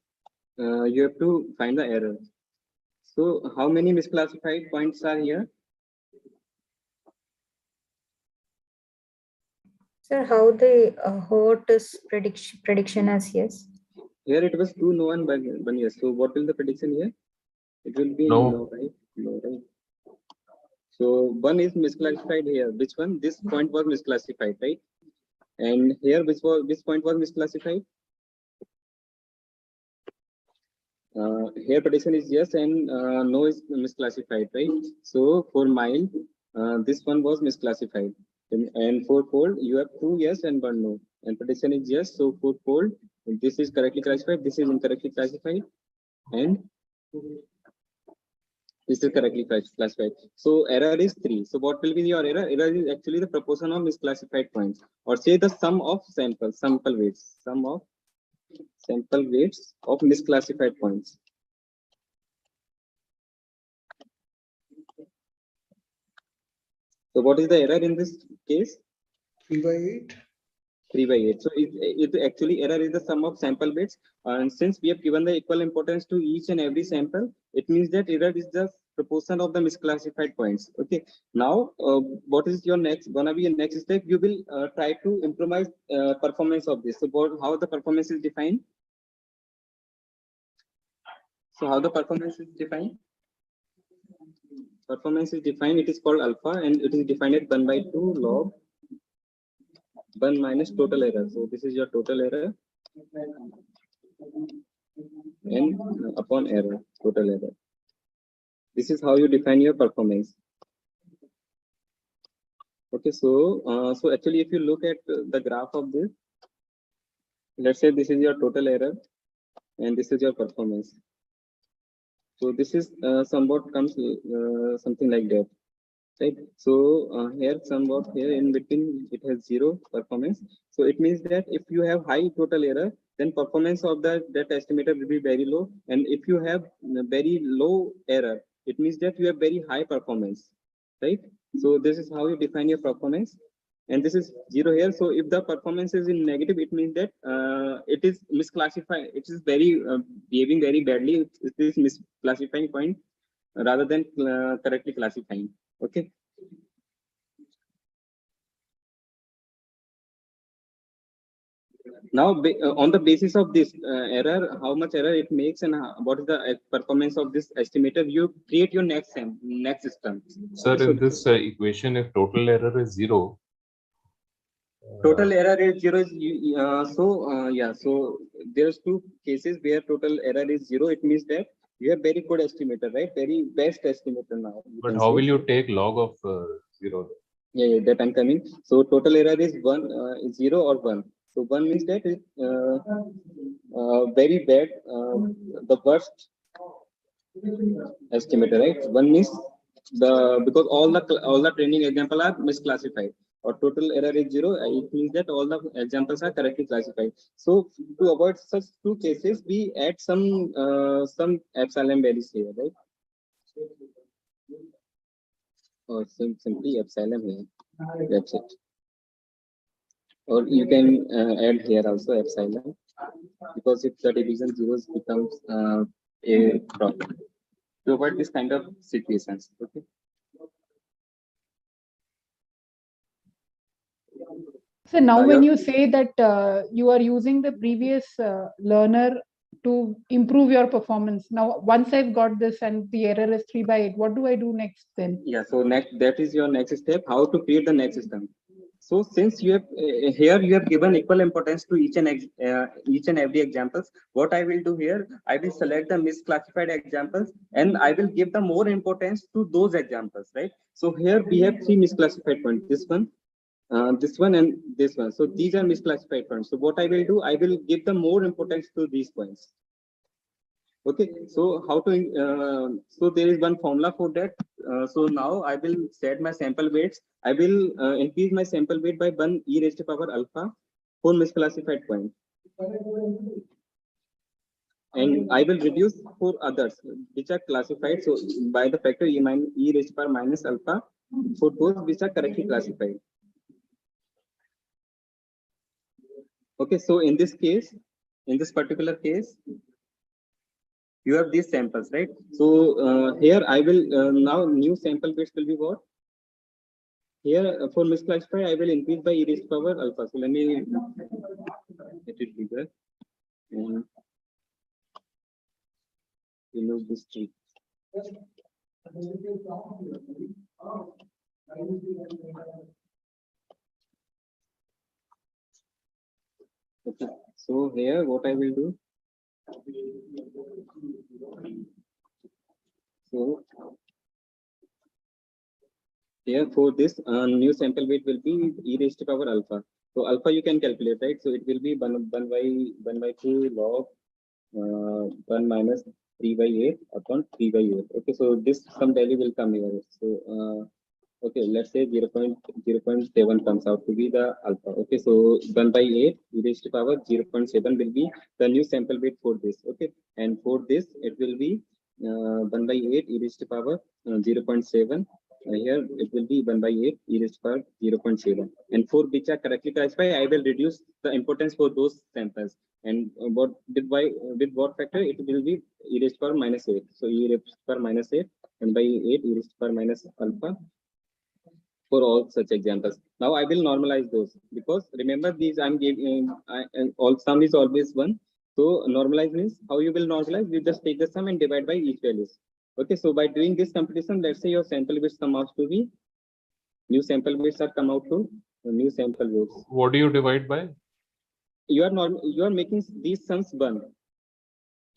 you have to find the error. So how many misclassified points are here? Sir, how the hot is prediction as yes? Here it was 2 no and 1 yes. So what will the prediction here? It will be No. no, right? No, right? So 1 is misclassified here. Which one? This point was misclassified, right? And here which point was misclassified? Here prediction is yes and no is misclassified, right? So for mile, this one was misclassified. And for fold, you have 2 yes and 1 no. And prediction is yes. So for fold, this is correctly classified, this is incorrectly classified, and this is correctly classified. So error is 3. So what will be your error? Error is actually the proportion of misclassified points, or say the sum of sample weights, sum of sample weights of misclassified points. So what is the error in this case? 3/8. 3/8. So it actually error is the sum of sample weights, and since we have given the equal importance to each and every sample, it means that error is the proportion of the misclassified points. Okay. Now, what is your gonna be your next step? You will try to improvise performance of this. So how the performance is defined? So how the performance is defined? Performance is defined. It is called alpha, and it is defined at 1/2 log 1 minus total error. So this is your total error, and upon error, total error. This is how you define your performance. Okay, so so actually, if you look at the graph of this, let's say this is your total error, and this is your performance. So this is somewhat comes something like that, right? So here somewhat here in between it has 0 performance. So it means that if you have high total error, then performance of that estimator will be very low, and if you have very low error, it means that you have very high performance, right? So this is how you define your performance, and this is 0 here. So if the performance is in negative, it means that it is misclassified. It is very behaving very badly. It is misclassifying point rather than correctly classifying. Okay. Now, on the basis of this error, how much error it makes, and what is the performance of this estimator, you create your next system. Sir, in this equation, if total error is 0, total error is 0 is yeah. So there's 2 cases where total error is 0. It means that you have very good estimator, right? Very best estimator now. But how will you take log of 0? Yeah, that I'm coming. So total error is 0 or 1. So 1 means that it's very bad, the worst estimator, right? 1 means because all the training example are misclassified. Or total error is 0. It means that all the examples are correctly classified. So to avoid such 2 cases, we add some epsilon values here, right? Or simply epsilon here. That's it. Or you can add here also epsilon, because if the division zeros becomes a problem to avoid this kind of situations. Okay. So now when you say that you are using the previous learner to improve your performance, now once I've got this and the error is 3/8, what do I do next then? Yeah, so that is your next step, how to create the next system. So since you have here you have given equal importance to each and every examples, what I will do here, I will select the misclassified examples and I will give the more importance to those examples, right? So here we have 3 misclassified points, this one, and this one. So these are misclassified points. So what I will do, I will give the more importance to these points. Okay, so how to so there is one formula for that. So now I will set my sample weights. I will increase my sample weight by 1 e raised to power alpha for misclassified point, and I will reduce for others which are classified. So by the factor e raised to power minus alpha for those which are correctly classified. Okay, so in this case, in this particular case, you have these samples, right? So here I will now new sample weights will be what? Here for misclassify, I will increase by e raised power alpha. So let me get it bigger and remove this tree. Okay, so here what I will do. So here for this new sample weight will be e raised to power alpha. So alpha you can calculate, right? So it will be 1 by 2 log 1 minus 3 by 8 upon 3 by 8. Okay, so this some value will come here. So okay, let's say 0.7 comes out to be the alpha. Okay, so 1 by 8 e raised to power 0.7 will be the new sample weight for this. Okay, and for this it will be 1 by 8 e raised to power 0.7. Here it will be 1 by 8 e raised to power 0.7. And for which are correctly classified, I will reduce the importance for those samples. And what with what factor it will be e raised to power minus 8. So e raised to power minus 8 and by 8 e raised to power minus alpha for all such examples. Now I will normalize those because remember these I'm giving and all sum is always 1. So normalize means how you will normalize, you just take the sum and divide by each values. Okay, so by doing this computation, let's say your sample weights come out to be new sample weights are come out to new sample weights. What do you divide by? You are making these sums 1.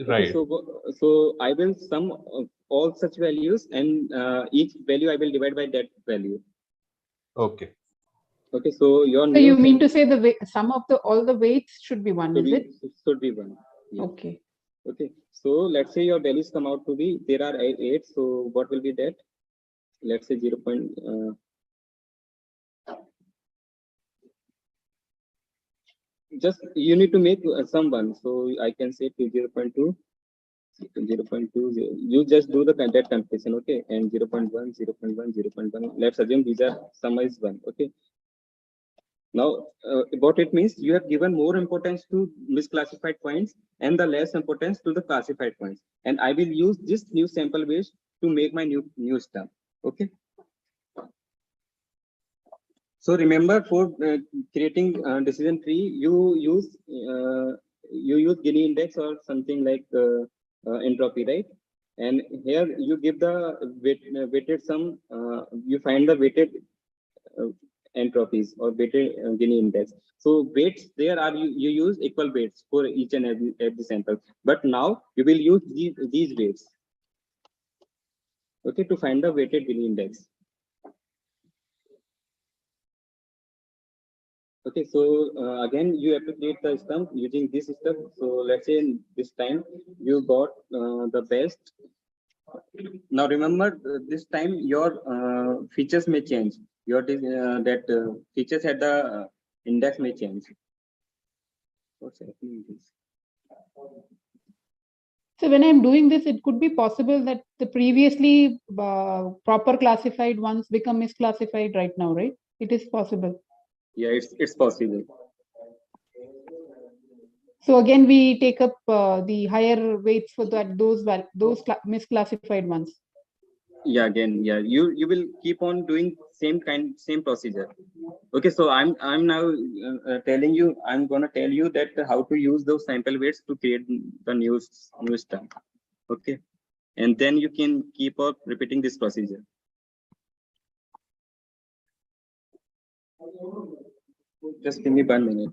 Right. Okay, so I will sum all such values and each value I will divide by that value. Okay. Okay, so your So you mean to say the sum of all the weights should be 1, is it? Should be 1. Yes. Okay. Okay, so let's say your values come out to be, there are 8, so what will be that? Let's say 0. Just you need to make some 1, so I can say to 0.2. 0.2, you just do the that computation, okay, and 0.1, 0.1, 0.1. Let's assume these are sum is 1. Okay, now what it means, you have given more importance to misclassified points and the less importance to the classified points, and I will use this new sample base to make my new stuff. Okay, so remember for creating decision tree, you use Gini index or something like entropy, right? And here you give the weighted sum, you find the weighted entropies or weighted Gini index. So weights there are you use equal weights for each and every sample, but now you will use these weights, okay, to find the weighted Gini index. Okay, so again you have to create the stump using this stuff. So let's say this time you got the best. Now remember this time your features may change. Your features at the index may change. What's happening this? So when I'm doing this, it could be possible that the previously proper classified ones become misclassified right now, right? It is possible. Yeah, it's possible. So again, we take up the higher weights for those misclassified ones. Yeah, again, yeah, you will keep on doing same procedure. Okay, so I'm now telling you, I'm gonna tell you that how to use those sample weights to create the new stuff. Okay, and then you can keep up repeating this procedure. Just give me 1 minute.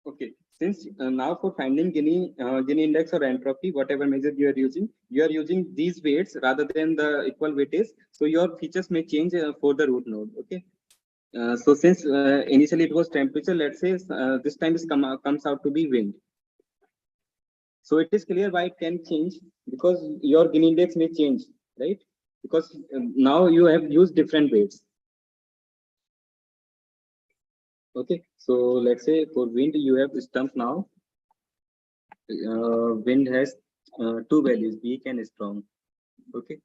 Okay, since now for finding Gini index or entropy, whatever measure you are using these weights rather than the equal weightage. So your features may change for the root node. Okay, so since initially it was temperature, let's say this time is comes out to be wind. So it is clear why it can change, because your Gini index may change, right? Because now you have used different weights. Okay, so let's say for wind you have stump now. Wind has two values, weak and strong. Okay,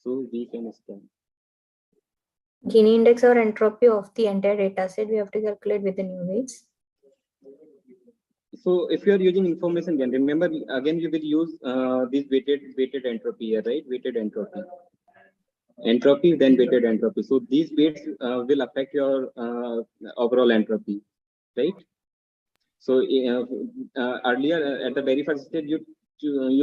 so weak and strong. Gini index or entropy of the entire data set we have to calculate with the new weights. So if you are using information gain, remember again you will use this weighted entropy here, right? Weighted entropy, then weighted entropy. So these weights will affect your overall entropy, right? So earlier at the very first stage you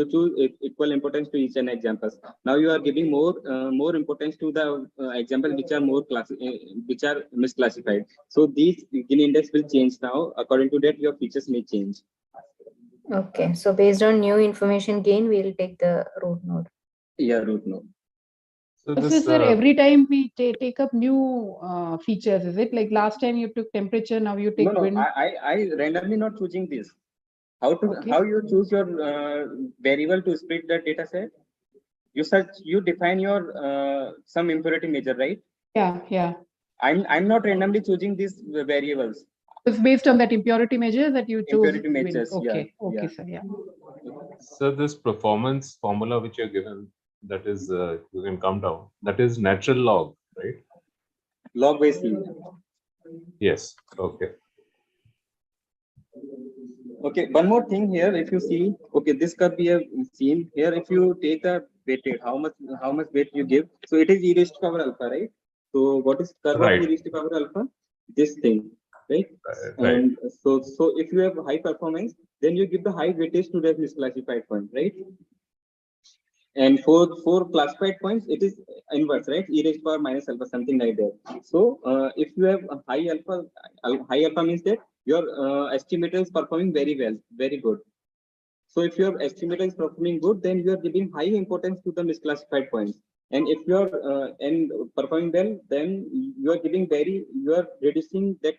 choose equal importance to each and examples. Now you are giving more importance to the examples which are which are misclassified. So these Gini index will change now. According to that, your features may change. Okay, so based on new information gain, we'll take the root node. Yeah, root node. So So, this, sir, every time we take up new features, is it like last time you took temperature, now you take No, wind? I randomly not choosing this. How you choose your variable to split the data set? You define your some impurity measure, right? Yeah. I'm not randomly choosing these variables. It's based on that impurity measure that you chose. Impurity measures, Okay, yeah, okay, yeah. sir, yeah. so this performance formula which you're given, that is you can come down. That is natural log, right? Log by C. Yes. Okay. Okay, one more thing here. If you see, okay, this curve we have seen here. If you take the weighted, how much weight you give? So it is e raised to power alpha, right? So what is curve of e raised to power alpha? This thing, right? Right. And so if you have high performance, then you give the high weightage to that misclassified point, right? And for classified points, it is inverse, right? E raised to power minus alpha, something like that. So if you have a high alpha means that your estimator is performing very well, very good. So if your estimator is performing good, then you are giving high importance to the misclassified points. And if you are performing well, then you are reducing that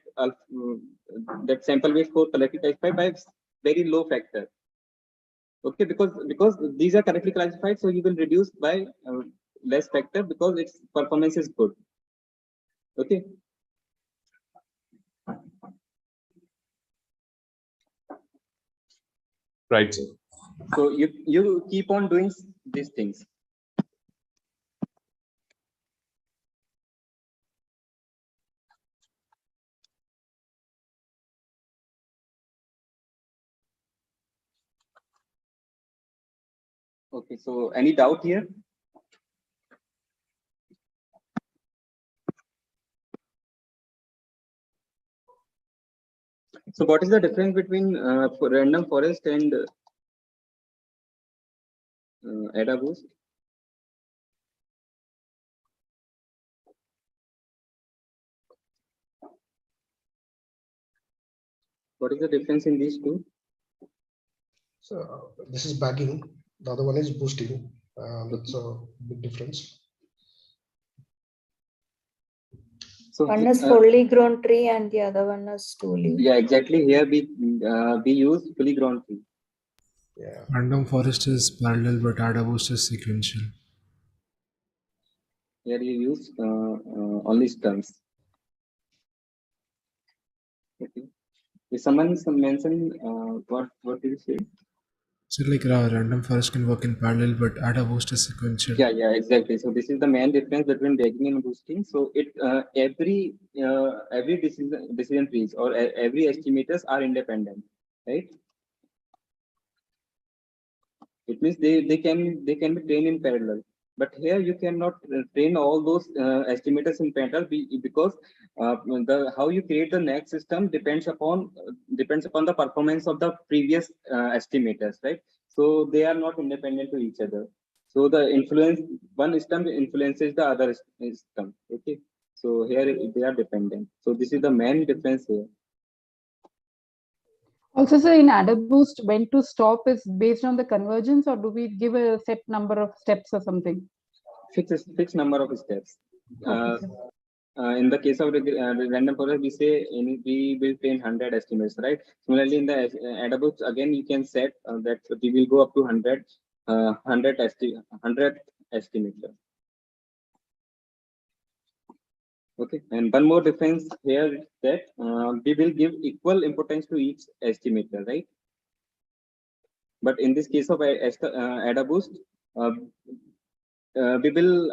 sample weight for correctly classified by very low factor. Okay, because these are correctly classified, so you will reduce by less factor because its performance is good. Okay. Right. So you keep on doing these things. Okay, so any doubt here? So what is the difference between random forest and ADA boost? What is the difference in these two? So this is bagging, the other one is boosting. That's a big difference. So one is fully grown tree and the other one is two leaf. Yeah, exactly. Here we use fully grown tree. Yeah. Random forest is parallel, but ADA boost is sequential. Here you use only stumps. Okay. If someone mentioned what did you say? So like random forest can work in parallel, but ADA boost is sequential. Yeah, exactly. So this is the main difference between bagging and boosting. So it every decision trees or every estimators are independent, right? It means they can be trained in parallel. But here you cannot train all those estimators in parallel because how you create the next system depends upon the performance of the previous estimators, right? So they are not independent to each other. So the one system influences the other system. Okay. So here they are dependent. So this is the main difference here. Also, sir, in ADA boost, when to stop is based on the convergence, or do we give a set number of steps or something? Fixed number of steps. Okay, in the case of random forest, we say we will train 100 estimates, right? Similarly, in the ADA boost, again you can set that we will go up to 100 estimator. Okay, and one more difference here is that we will give equal importance to each estimator, right? But in this case of AdaBoost, uh, we will,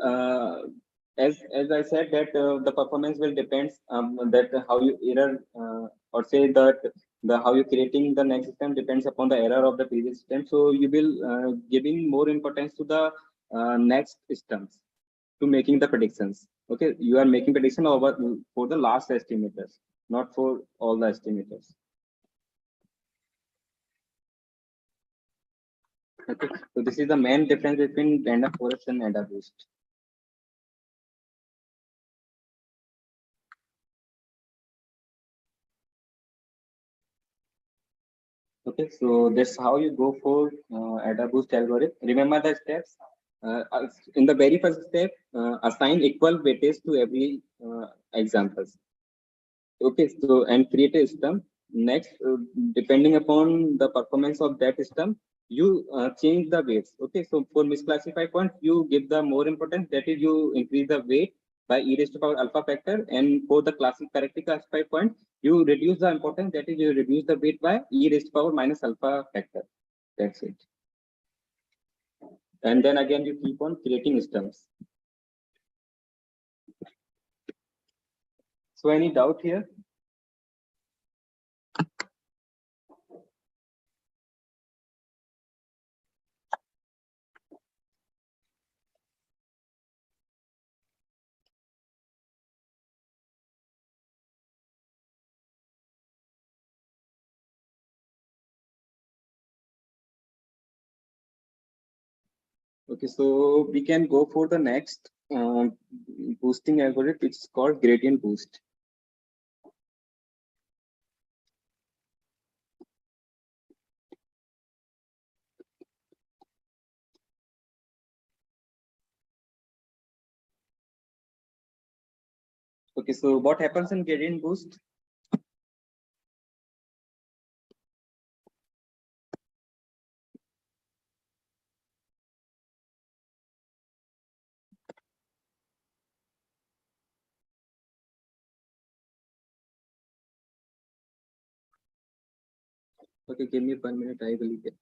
as I said, that the performance will depend that how you error or say that the how you creating the next system depends upon the error of the previous system. So you will giving more importance to the next systems to making the predictions. Okay, you are making prediction over for the last estimators, not for all the estimators. Okay, so this is the main difference between random forest and AdaBoost. Okay, so that's how you go for AdaBoost algorithm. Remember the steps. In the very first step, assign equal weightage to every examples. Okay, so and create a system. Next, depending upon the performance of that system, you change the weights. Okay, so for misclassify point, you give the more importance, that is you increase the weight by e raised to power alpha factor, and for the classic correctly classified point, you reduce the importance, that is you reduce the weight by e raised to power minus alpha factor. That's it. And then again, you keep on creating systems. So any doubt here? Okay, so we can go for the next boosting algorithm. It's called gradient boost. Okay, so what happens in gradient boost? Okay, give me 1 minute. I will get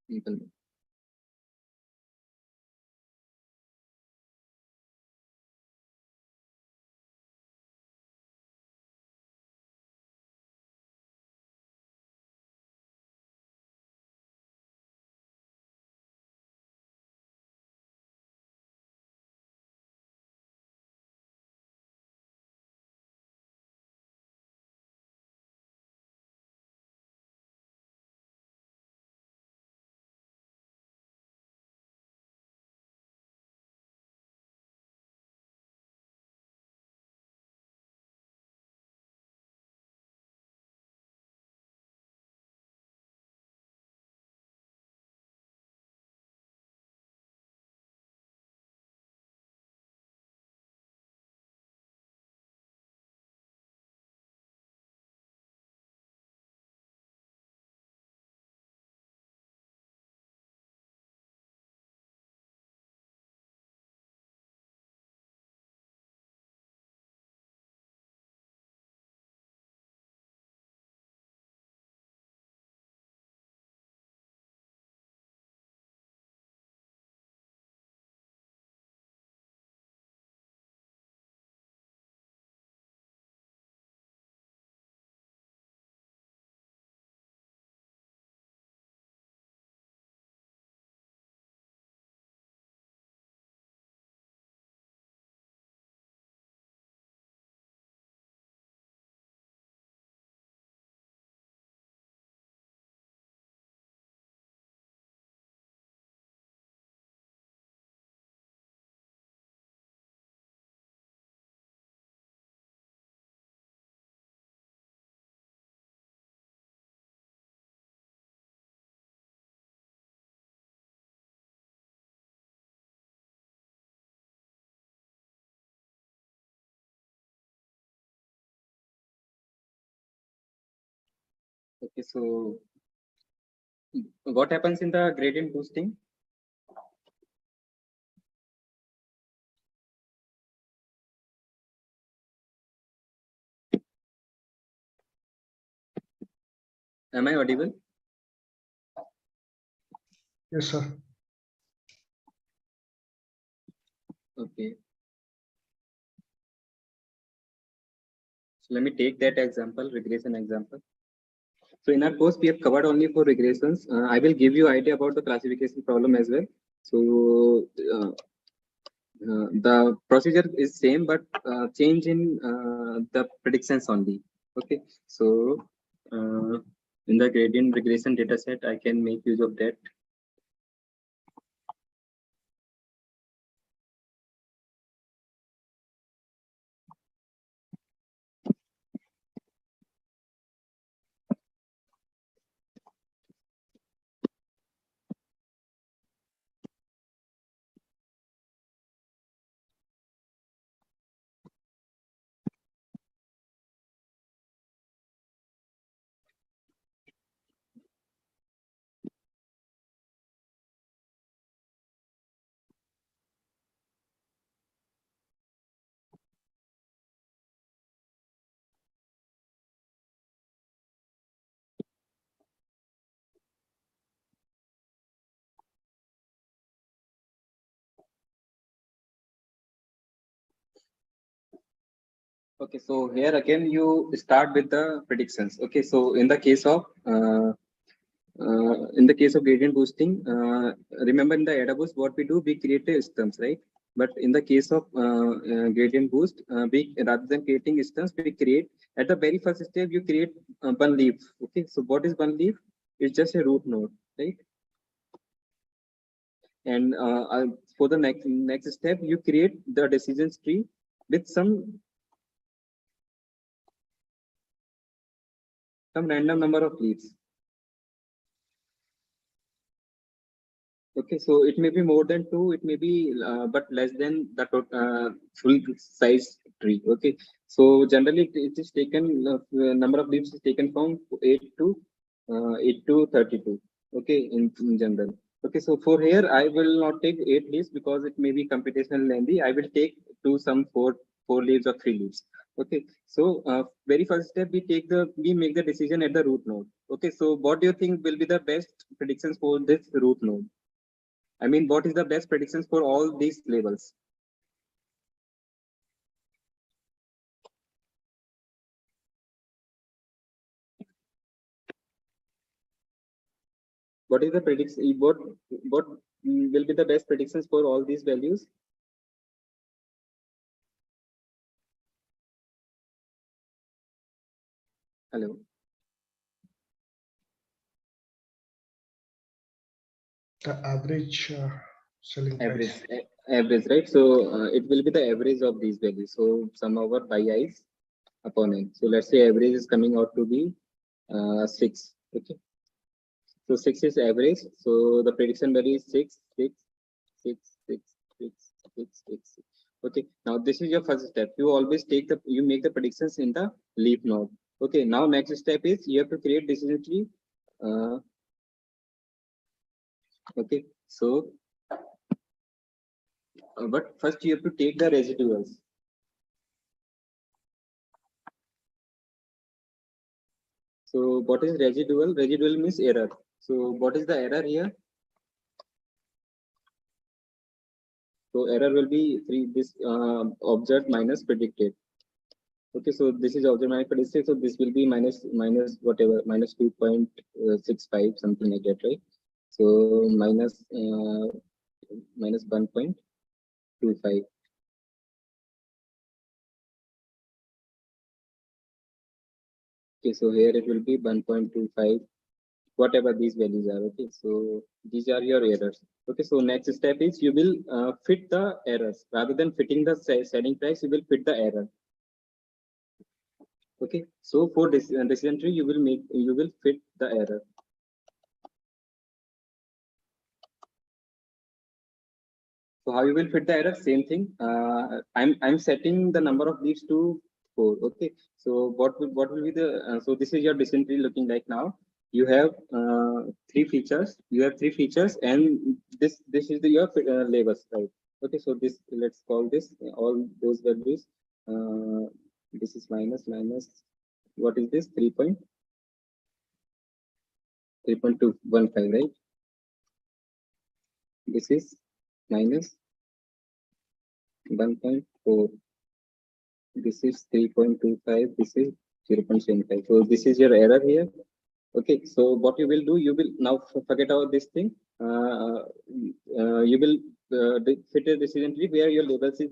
people. Okay, so what happens in the gradient boosting? Am I audible? Yes, sir. Okay. So let me take that example, regression example. So in our course, we have covered only for regressions. I will give you idea about the classification problem as well. So the procedure is same, but change in the predictions only. Okay. So in the gradient regression data set, I can make use of that. Okay, so here again you start with the predictions. Okay, so in the case of gradient boosting, remember in the ADA boost, what we do, we create a stems, right? But in the case of gradient boost, we rather than creating stems, we create at the very first step you create one leaf. Okay, so what is one leaf? It's just a root node, right? And for the next step, you create the decision tree with some random number of leaves. Okay, so it may be more than 2, it may be, but less than the full size tree. Okay, so generally it is taken, number of leaves is taken from 8 to 32. Okay, in general. Okay, so for here I will not take 8 leaves because it may be computational lengthy. I will take some 4 leaves or 3 leaves. Okay, so very first step we make the decision at the root node. Okay, so what do you think will be the best predictions for this root node? I mean, what is the best predictions for all these labels? What is the prediction? What will be the best predictions for all these values? Hello. The average selling Average, price. average, right? So it will be the average of these values. So sum over by i's upon n. So let's say average is coming out to be 6. Okay. So 6 is average. So the prediction value is 6, 6, 6, 6, 6, 6, 6. Okay. Now this is your first step. You always you make the predictions in the leaf node. Okay. Now next step is you have to create decision tree. Okay. So, but first you have to take the residuals. So what is residual? Residual means error. So what is the error here? So error will be this observed minus predicted. Okay, so this is observed minus predicted. So this will be minus whatever, minus 2.65, something like that, right? So minus 1.25. Okay, so here it will be 1.25, whatever these values are. Okay, so these are your errors. Okay, so next step is you will fit the errors rather than fitting the selling price. You will fit the error. Okay, so for this decision tree, you will fit the error. So how you will fit the error? Same thing. I'm setting the number of leaves to 4. Okay, so what will be the so this is your decision tree looking like now. You have 3 features. You have 3 features, and this is your labels, right? Okay, so this, let's call this all those values. This is minus. What is this? 3. 3.215, right? This is minus 1.4. This is 3.25. This is 0.75. So this is your error here. Okay, so what you will do, you will now forget about this thing. You will fit a decision tree where your labels is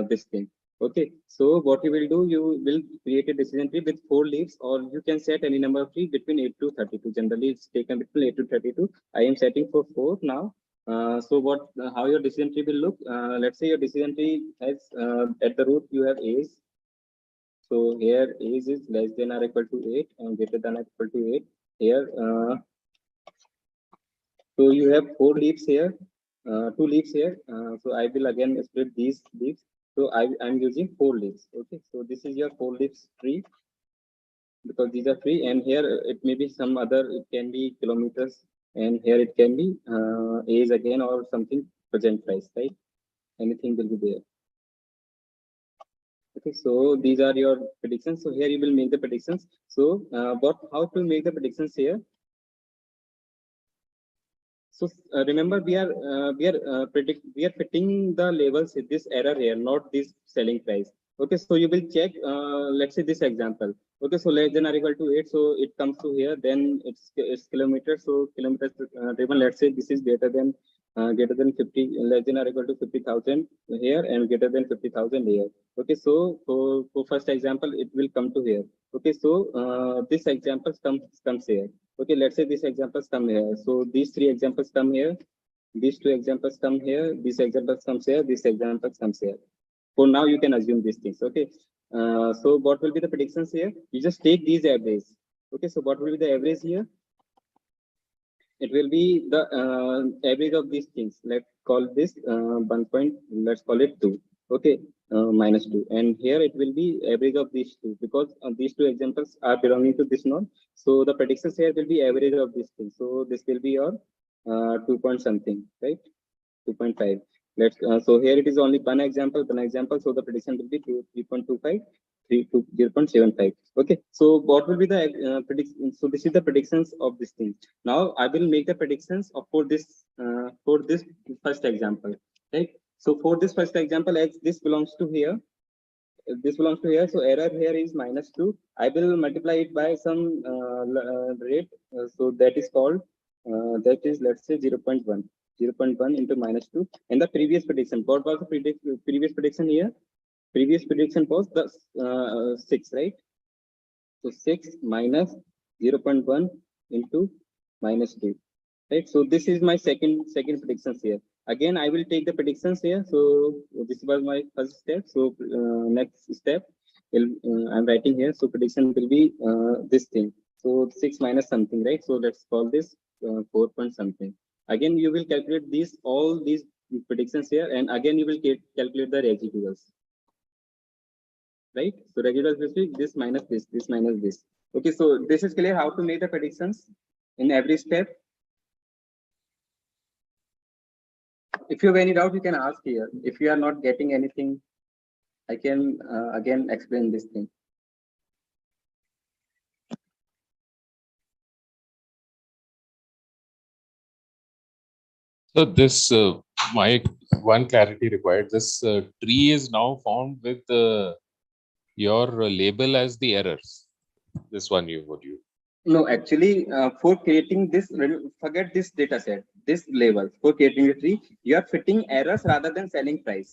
this thing. Okay, so what you will do, you will create a decision tree with 4 leaves, or you can set any number of leaves between 8 to 32. Generally, it's taken between 8 to 32. I am setting for 4 now. So how your decision tree will look? Let's say your decision tree has at the root you have A's. So here A's is less than or equal to 8 and greater than or equal to 8. Here, so you have 4 leaves here, 2 leaves here. So I will again split these leaves. So I'm using 4 leaves. Okay, so this is your 4 leaves tree because these are free, and here it may be some other. It can be kilometers, and here it can be A's again or something present price, right? Anything will be there. Okay, so these are your predictions. So here you will make the predictions. So how to make the predictions here? So remember, we are fitting the labels with this error here, not this selling price. Okay, so you will check. Let's say this example. Okay, so less than or equal to 8, so it comes to here. Then it's kilometers. So kilometers driven. Let's say this is greater than 50, less than or equal to 50,000 here, and greater than 50,000 here. Okay, so for first example, it will come to here. Okay, so this example comes here. Okay, let's say these examples come here. So these 3 examples come here. These 2 examples come here. These examples comes here. This example comes here. For now, you can assume these things. Okay. So what will be the predictions here? You just take these averages. Okay. So what will be the average here? It will be the average of these things. Let's call this 1 point. Let's call it 2. Okay. Minus 2, and here it will be average of these 2 because these 2 examples are belonging to this node. So the predictions here will be average of these things. So this will be your 2 point something, right? 2.5. So here it is only one example. So the prediction will be 3.25, 3 to 0.75. Okay, so what will be the prediction? So this is the predictions of this thing. Now I will make the predictions for this first example, right? So for this first example, as this belongs to here, so error here is -2. I will multiply it by some rate. So that is called let's say 0.1. 0.1 into -2. And the previous prediction, what was the previous prediction here? Previous prediction was the 6, right? So 6 minus 0.1 into -2. Right, so this is my second predictions here. Again, I will take the predictions here. So this was my first step. So next step, I'm writing here. So prediction will be this thing. So 6 minus something, right? So let's call this 4 point something. Again, you will calculate all these predictions here, and again you will calculate the residuals. Right? So residuals will be this minus this minus this. Okay, so this is clear how to make the predictions in every step. If you have any doubt, you can ask here. If you are not getting anything, I can again explain this thing. So this, my one clarity required, this tree is now found with your label as the errors. This one you would use. No, actually, for creating this, forget this data set, this label. For creating a tree, you are fitting errors rather than selling price.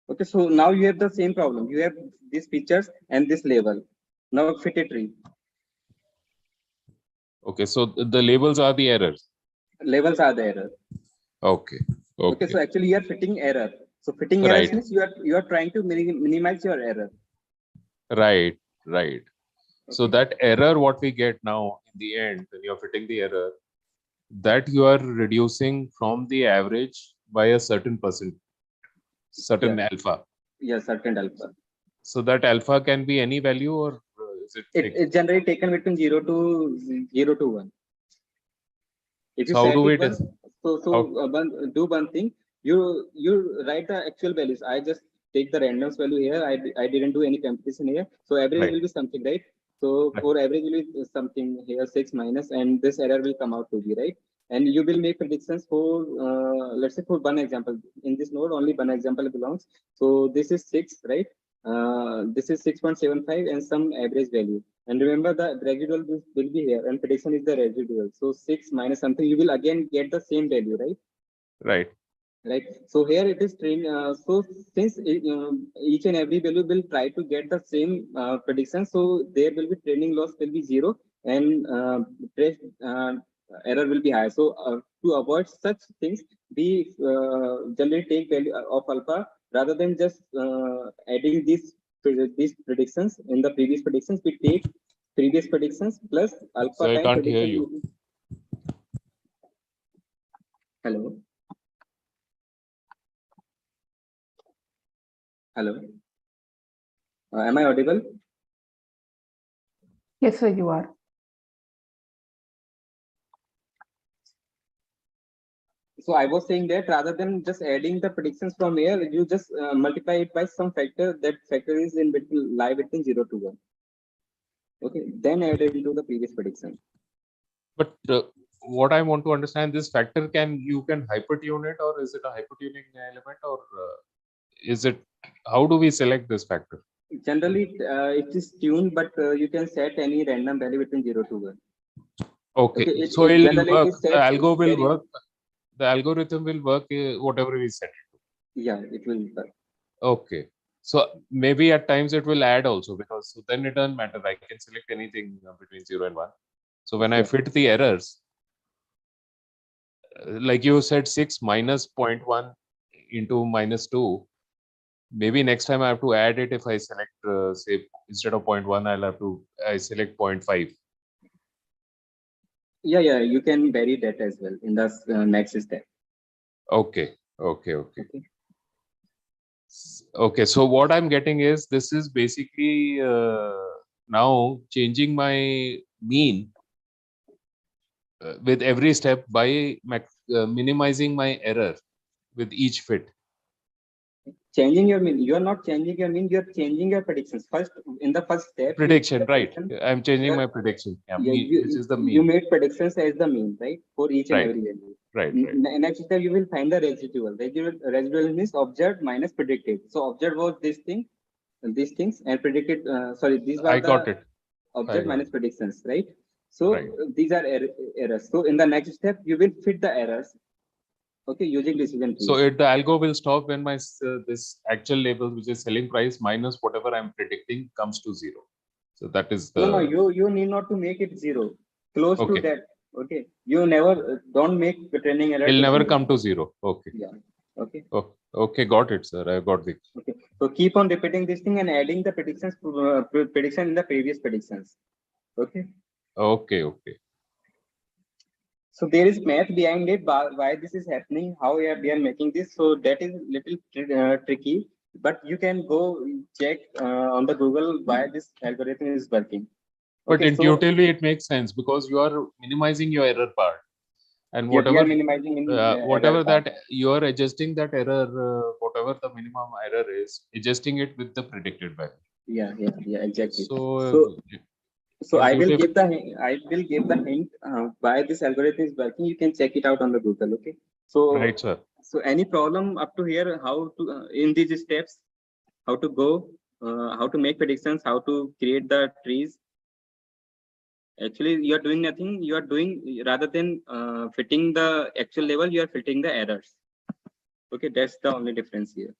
Okay, so now you have the same problem. You have these features and this label. Now fit a tree. Okay, so the labels are the errors. Labels are the error. Okay. Okay, so actually you are fitting error. So fitting errors means you are trying to minimize your error. Right. Okay. So that error, what we get now in the end, when you're fitting the error, that you are reducing from the average by a certain percent, certain alpha. Yeah, certain alpha. So that alpha can be any value, or is it? It's generally taken between 0 to 1. If you so how do we do one thing, you write the actual values. I just take the randoms value here. I didn't do any computation here. So average will be something, right? So for average will be something here 6 minus, and this error will come out to be right. And you will make predictions for let's say for one example. In this node, only one example belongs. So this is 6, right? This is 6.75 and some average value. And remember the residual will be here, and prediction is the residual. So 6 minus something, you will again get the same value, right? Right. Right. So here it is trained. So since each and every value will try to get the same prediction, so there will be training loss will be 0, and error will be high. So to avoid such things, we generally take value of alpha rather than just adding these predictions in the previous predictions. We take previous predictions plus alpha So I time can't hear prediction. you. Hello. Hello. Am I audible? Yes, sir, you are. So I was saying that rather than just adding the predictions from here, you just multiply it by some factor. That factor is in between, lie between 0 to 1. Okay, then add it into the previous prediction. But what I want to understand, this factor you can hypertune it, or is it a hypertuning element, or is it, how do we select this factor? Generally, it is tuned, but you can set any random value between 0 to 1. Okay, so it will work. The algo will very, work. The algorithm will work whatever we set it to. Yeah, it will work. Okay. So maybe at times it will add also, because so then it doesn't matter. I can select anything between 0 and 1. So when I fit the errors, like you said, 6 minus 0.1 into minus 2, maybe next time I have to add it. If I select, say, instead of 0.1, I select 0.5. Yeah, you can vary that as well in the next step. Okay. Okay, so what I'm getting is, this is basically now changing my mean with every step by minimizing my error with each fit. Changing your mean, you are not changing your mean, you are changing your predictions. First, in the first step, Prediction, right? I'm changing my prediction. Yeah, which is the mean. You made predictions as the mean, right? For each and every value. Right. Next step, you will find the residual. Residual means observed minus predicted. So observed was this thing, these things, and predicted. These were the observed minus predictions, right? So these are errors. So in the next step, you will fit the errors. Okay, using decision trees. So the algo will stop when my this actual label, which is selling price, minus whatever I'm predicting, comes to 0. So that is the. No, you need not to make it 0. Close to that. Okay, you never don't make the training error. It'll never come to 0. Okay. Yeah. Okay. Okay, got it, sir. I got it. Okay, so keep on repeating this thing and adding the predictions prediction in the previous predictions. Okay. Okay. So there is math behind it, why this is happening, how we are making this. So that is little tricky, but you can go check on the Google why this algorithm is working. But intuitively, it makes sense, because you are minimizing your error part, and whatever whatever that you are adjusting that error, whatever the minimum error is, adjusting it with the predicted value. Yeah, exactly. So I will give the hint why this algorithm is working. You can check it out on the Google. Okay. So right, sir. So any problem up to here? How to in these steps? How to go? How to make predictions? How to create the trees? Actually, you are doing nothing. You are doing, rather than fitting the actual level, you are fitting the errors. Okay, that's the only difference here.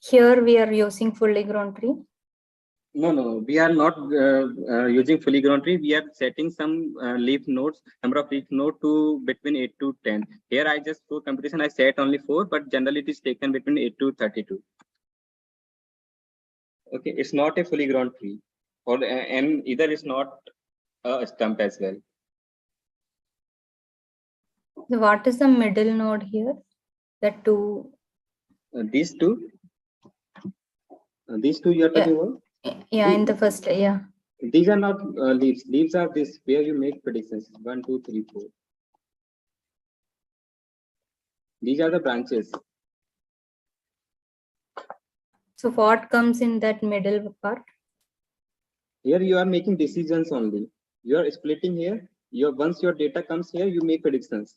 Here we are using fully grown tree. No, we are not using fully grown tree. We are setting some leaf nodes, number of leaf node to between 8 to 10. Here I just for computation I set only 4, but generally it is taken between 8 to 32. Okay, it's not a fully grown tree, and either is not a stump as well. So what is the middle node here? The two. These two. These two you are talking about. Yeah, in the first, yeah. These are not leaves. Leaves are this where you make predictions. 1, 2, 3, 4. These are the branches. So what comes in that middle part? Here you are making decisions only. You are splitting here. Once your data comes here, you make predictions.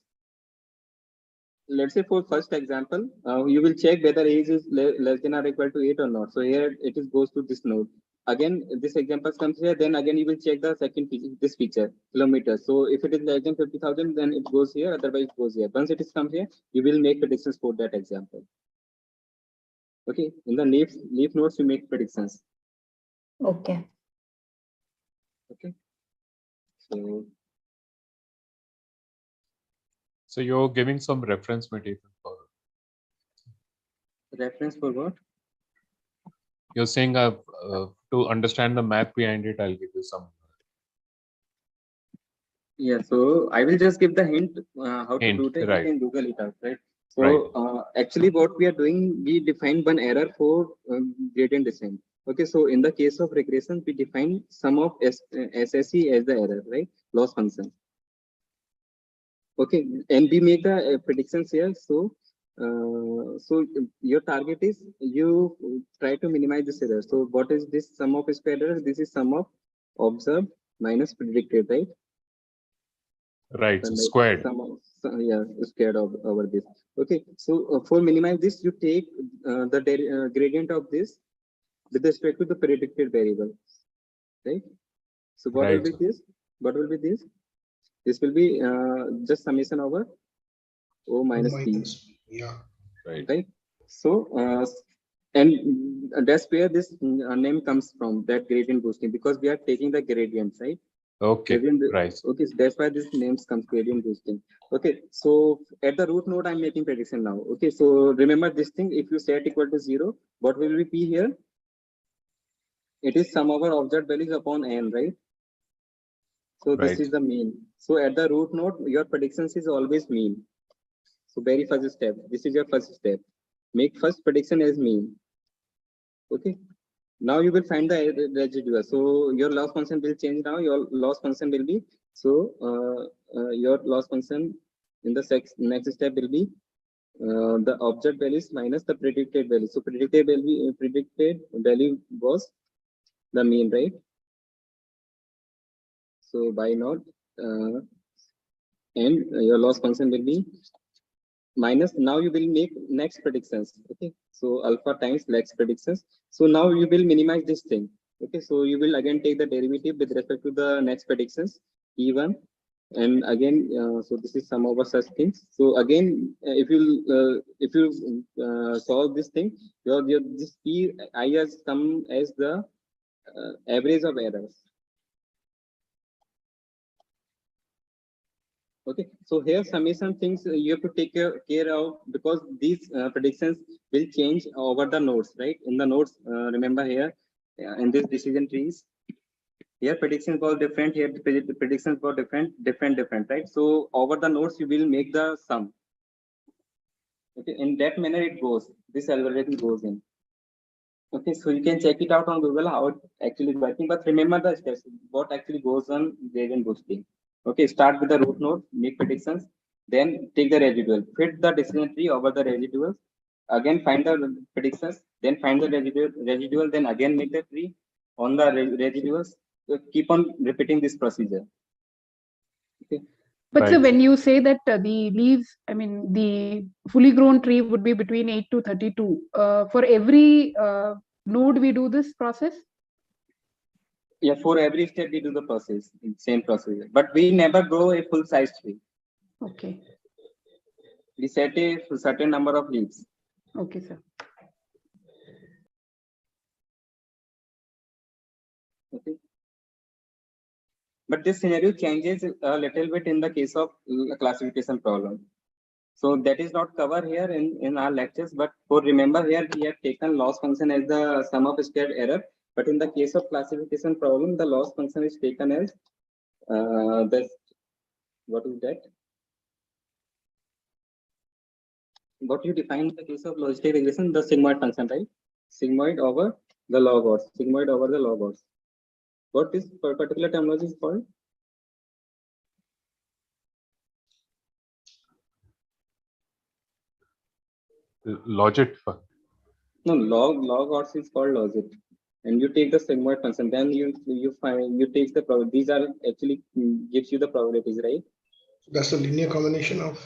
Let's say for first example, you will check whether age is less than or equal to 8 or not. So here it is goes to this node. Again, this example comes here. Then again, you will check the second feature, this feature, kilometers. So if it is less than 50,000, then it goes here. Otherwise, it goes here. Once it is comes here, you will make predictions for that example. Okay. In the leaf nodes, you make predictions. Okay. Okay. So you're giving some reference material for reference for what? You're saying to understand the math behind it, I'll give you some. Yeah, so I will just give the hint how to do that. Right. You can Google it out, right? So Right. actually what we are doing, we define one error for gradient descent. Okay, so in the case of regression, we define sum of SSE as the error, right? Loss function. Okay, and we make the predictions here. So your target is you try to minimize this error. So what is this sum of squared error? This is sum of observed minus predicted, right? Right, so squared. Yeah, squared over this. Okay, so for minimize this, you take the gradient of this with respect to the predicted variable, right? So what will be this? What will be this? This will be just summation over O minus P. Yeah. Right. So and that's where this name comes from, that gradient boosting, because we are taking the gradients, right? Okay, right. Okay, so that's why this names comes gradient boosting. Okay, so at the root node, I'm making prediction now. Okay, so remember this thing, if you set equal to 0, what will be P here? It is sum over observed values upon n, right? So this is the mean. So at the root node, your predictions is always mean. So very first step, this is your first step. Make first prediction as mean. Okay. Now you will find the residual. So your loss function will change now. Your loss function will be, so your loss function in the next step will be the object values minus the predicted value. So predicted value was the mean, right? So by not and your loss function will be minus. Now you will make next predictions. Okay, so alpha times next predictions. So now you will minimize this thing. Okay, so you will again take the derivative with respect to the next predictions e1, and again so this is sum over such things. So again if you solve this thing, your this p I has come as the average of errors. Okay, so here summation things you have to take care of, because these predictions will change over the nodes, right? In the nodes, remember here in this decision trees, here predictions were different, here the predictions were different, right? So over the nodes you will make the sum. Okay, in that manner it goes. This algorithm goes in. Okay, so you can check it out on Google how it actually is working. But remember the steps, what actually goes on gradient boosting. Okay, start with the root node, make predictions, then take the residual, fit the decision tree over the residuals, again find the predictions, then find the residual, then again make the tree on the residuals. So keep on repeating this procedure. Okay. But so when you say that the leaves, I mean, the fully grown tree would be between 8 to 32. For every node, we do this process? Yeah, for every step we do the process, same procedure. But we never grow a full size tree. Okay. We set a certain number of leaves. Okay, sir. Okay. But this scenario changes a little bit in the case of classification problem. So that is not covered here in our lectures, but for remember here we have taken loss function as the sum of squared error. But in the case of classification problem, the loss function is taken as what is that? What you define in the case of logistic regression, the sigmoid function, right? Sigmoid over the log odds. Sigmoid over the log odds. What this particular terminology is called? Logit. No, log odds is called logit. And you take the sigmoid function, then you take the probability. These are actually gives you the probabilities, right? That's a linear combination of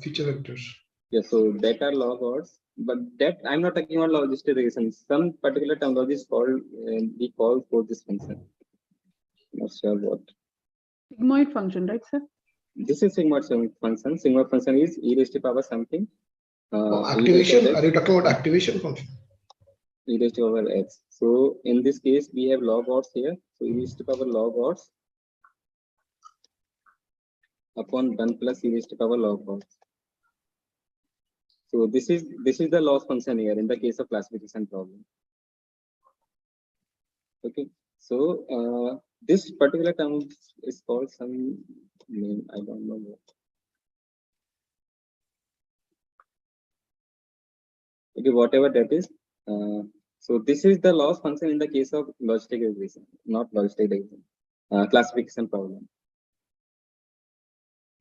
feature vectors. Yeah, so that are log odds, but that I'm not talking about logistic regression. Some particular terminology is called we call for this function. Not sure what. Sigmoid function, right, sir? This is sigmoid function. Sigmoid function is e raised to power something. Activation? Are you talking about activation function? E raised to power x. So in this case, we have log odds here. So e raised to power log odds upon 1 plus e raised to power log odds. So this is the loss function here in the case of classification problem. Okay. So this particular term is called some name. I don't know what. Okay, whatever that is. So this is the loss function in the case of logistic regression, not logistic regression, classification problem.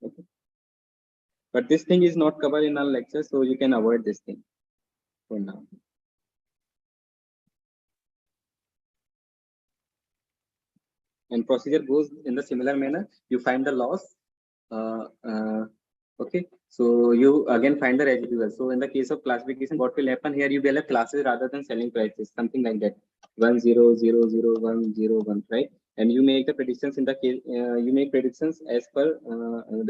Okay. But this thing is not covered in our lecture, so you can avoid this thing for now. And procedure goes in the similar manner. You find the loss. Okay, so you again find the residual. So in the case of classification, what will happen here? You will have classes rather than selling prices, something like that. 1 0 0 0 1 0 1, right? And you make the predictions in the case. You make predictions as per.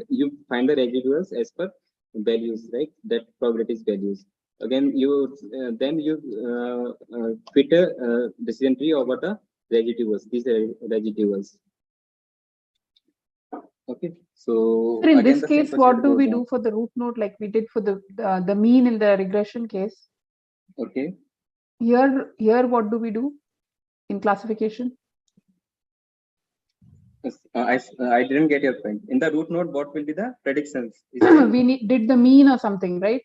You find the residuals as per values, right? That probabilities values. Again, you then you fit a decision tree over the residuals. These are residuals. Okay, so in this case, what do we do for the root node like we did for the mean in the regression case? Okay. Here, what do we do in classification? I didn't get your point. In the root node, what will be the predictions? We did the mean or something, right?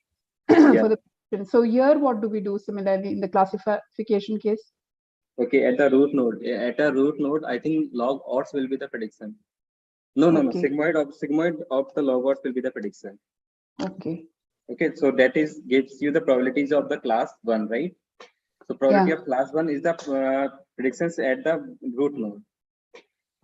Yeah. For the prediction. So here, what do we do similarly in the classification case? Okay, at the root node, I think log odds will be the prediction. No, Okay. sigmoid of the log odds will be the prediction. Okay. Okay, so that is gives you the probabilities of the class 1, right? So probability of class 1 is the predictions at the root node.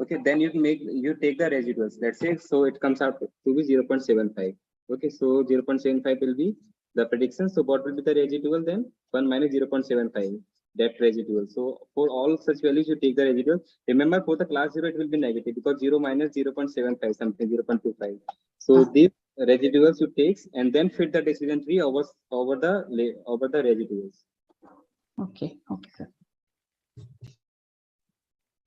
Okay, then you take the residuals. Let's say so it comes out to be 0.75. Okay, so 0.75 will be the prediction. So what will be the residual then? 1 minus 0.75. That residual. So for all such values, you take the residual. Remember, for the class 0, it will be negative because 0 minus 0.75 something 0.25. So these residuals you take and then fit the decision tree over the residuals. Okay. Okay, sir.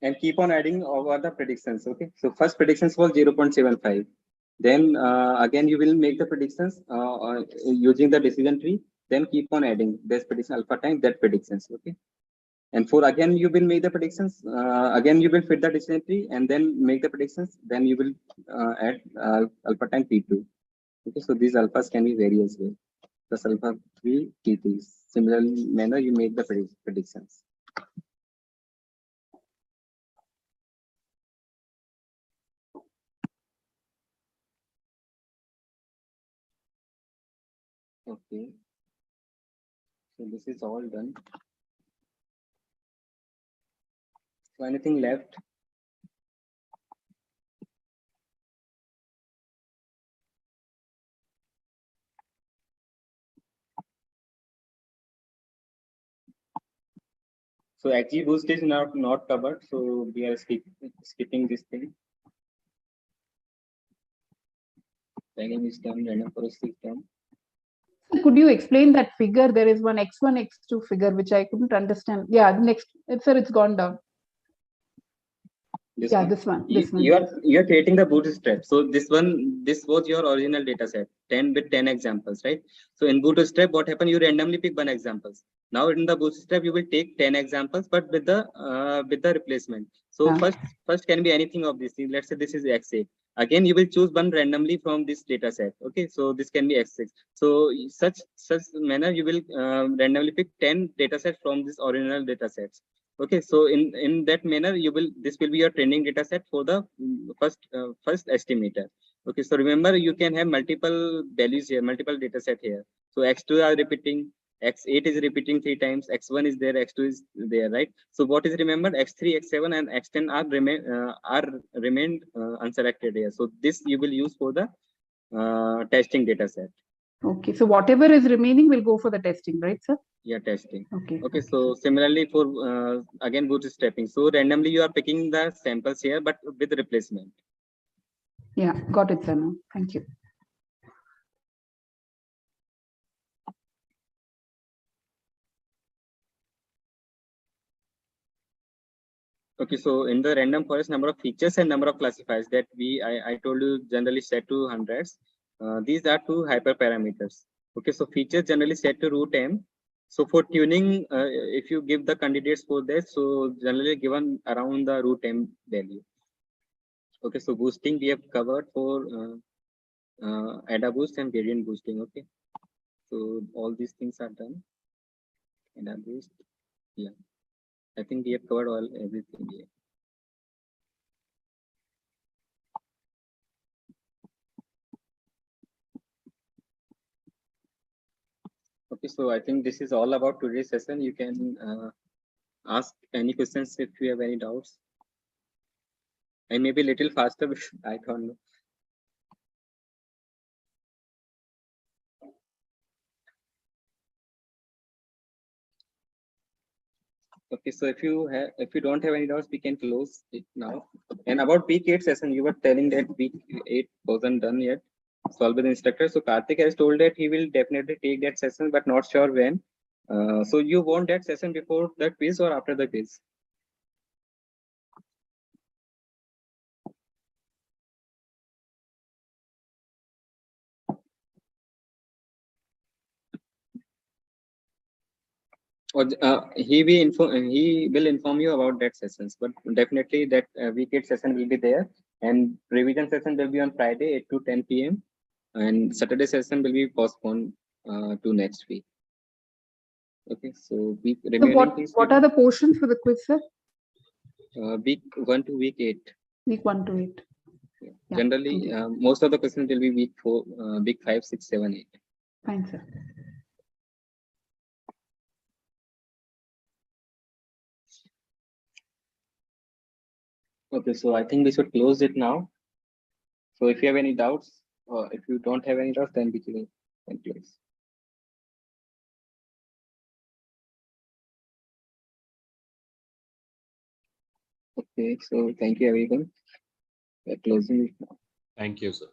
And keep on adding over the predictions. Okay, so first predictions was 0.75. Then again you will make the predictions using the decision tree. Then keep on adding this prediction alpha times that predictions. Okay, and for again you will make the predictions. Again you will fit the decision tree and then make the predictions. Then you will add alpha times P2. Okay, so these alphas can be vary as well. Plus alpha 3 P3. Similar manner you make the predictions. Okay, so this is all done. So anything left? So XGBoost is not covered, so we are skipping this thing. Random is done, random forest is done. Could you explain that figure? There is one x1, x2 figure which I couldn't understand. Yeah, next, sir, it's gone down. This one. You are creating the bootstrap. So this was your original data set, 10 with 10 examples, right? So in bootstrap, what happened? You randomly pick 1 examples. Now in the bootstrap, you will take 10 examples, but with the replacement. So first can be anything of this. Let's say this is x8. Again, you will choose one randomly from this data set. Okay, so this can be x6. So such manner you will randomly pick 10 data sets from this original data sets. Okay, so in that manner this will be your training data set for the first estimator. Okay, so remember you can have multiple values here, multiple data set here. So x2 are repeating, x8 is repeating 3 times, x1 is there, x2 is there, right? So what is remembered? x3, x7, and x10 are remained unselected here. So this you will use for the testing data set. Okay, so whatever is remaining will go for the testing, right, sir? Yeah, testing. Okay. Okay, so similarly for again bootstrapping. So randomly you are picking the samples here, but with replacement. Yeah, got it, sir. Now, thank you. Okay, so in the random forest, number of features and number of classifiers that I told you generally set to hundreds. These are two hyperparameters. Okay, so features generally set to root m. So for tuning, if you give the candidates for this, so generally given around the root m value. Okay, so boosting we have covered for ADA boost and gradient boosting. Okay, so all these things are done. ADA boost, yeah, I think we have covered everything here. Okay, so I think this is all about today's session. You can ask any questions if you have any doubts. I may be a little faster, but I don't know. Okay, so if you don't have any doubts, we can close it now. And about week 8 session, you were telling that week 8 wasn't done yet. Solve with the instructor. So Karthik has told that he will definitely take that session, but not sure when. So you want that session before the quiz or after the quiz? Or he will inform you about that sessions, but definitely that week 8 session will be there, and revision session will be on Friday 8 to 10 p.m. and Saturday session will be postponed to next week. Okay, so week remaining things. What are the portions for the quiz, sir? Week 1 to week 8. Week 1 to 8. Yeah. Generally, most of the questions will be week 4, week 5, 6, 7, 8. Fine, sir. Okay, so I think we should close it now. So if you have any doubts, or if you don't have any doubts, then we can close. Okay, so thank you everyone. We're closing it now. Thank you, sir.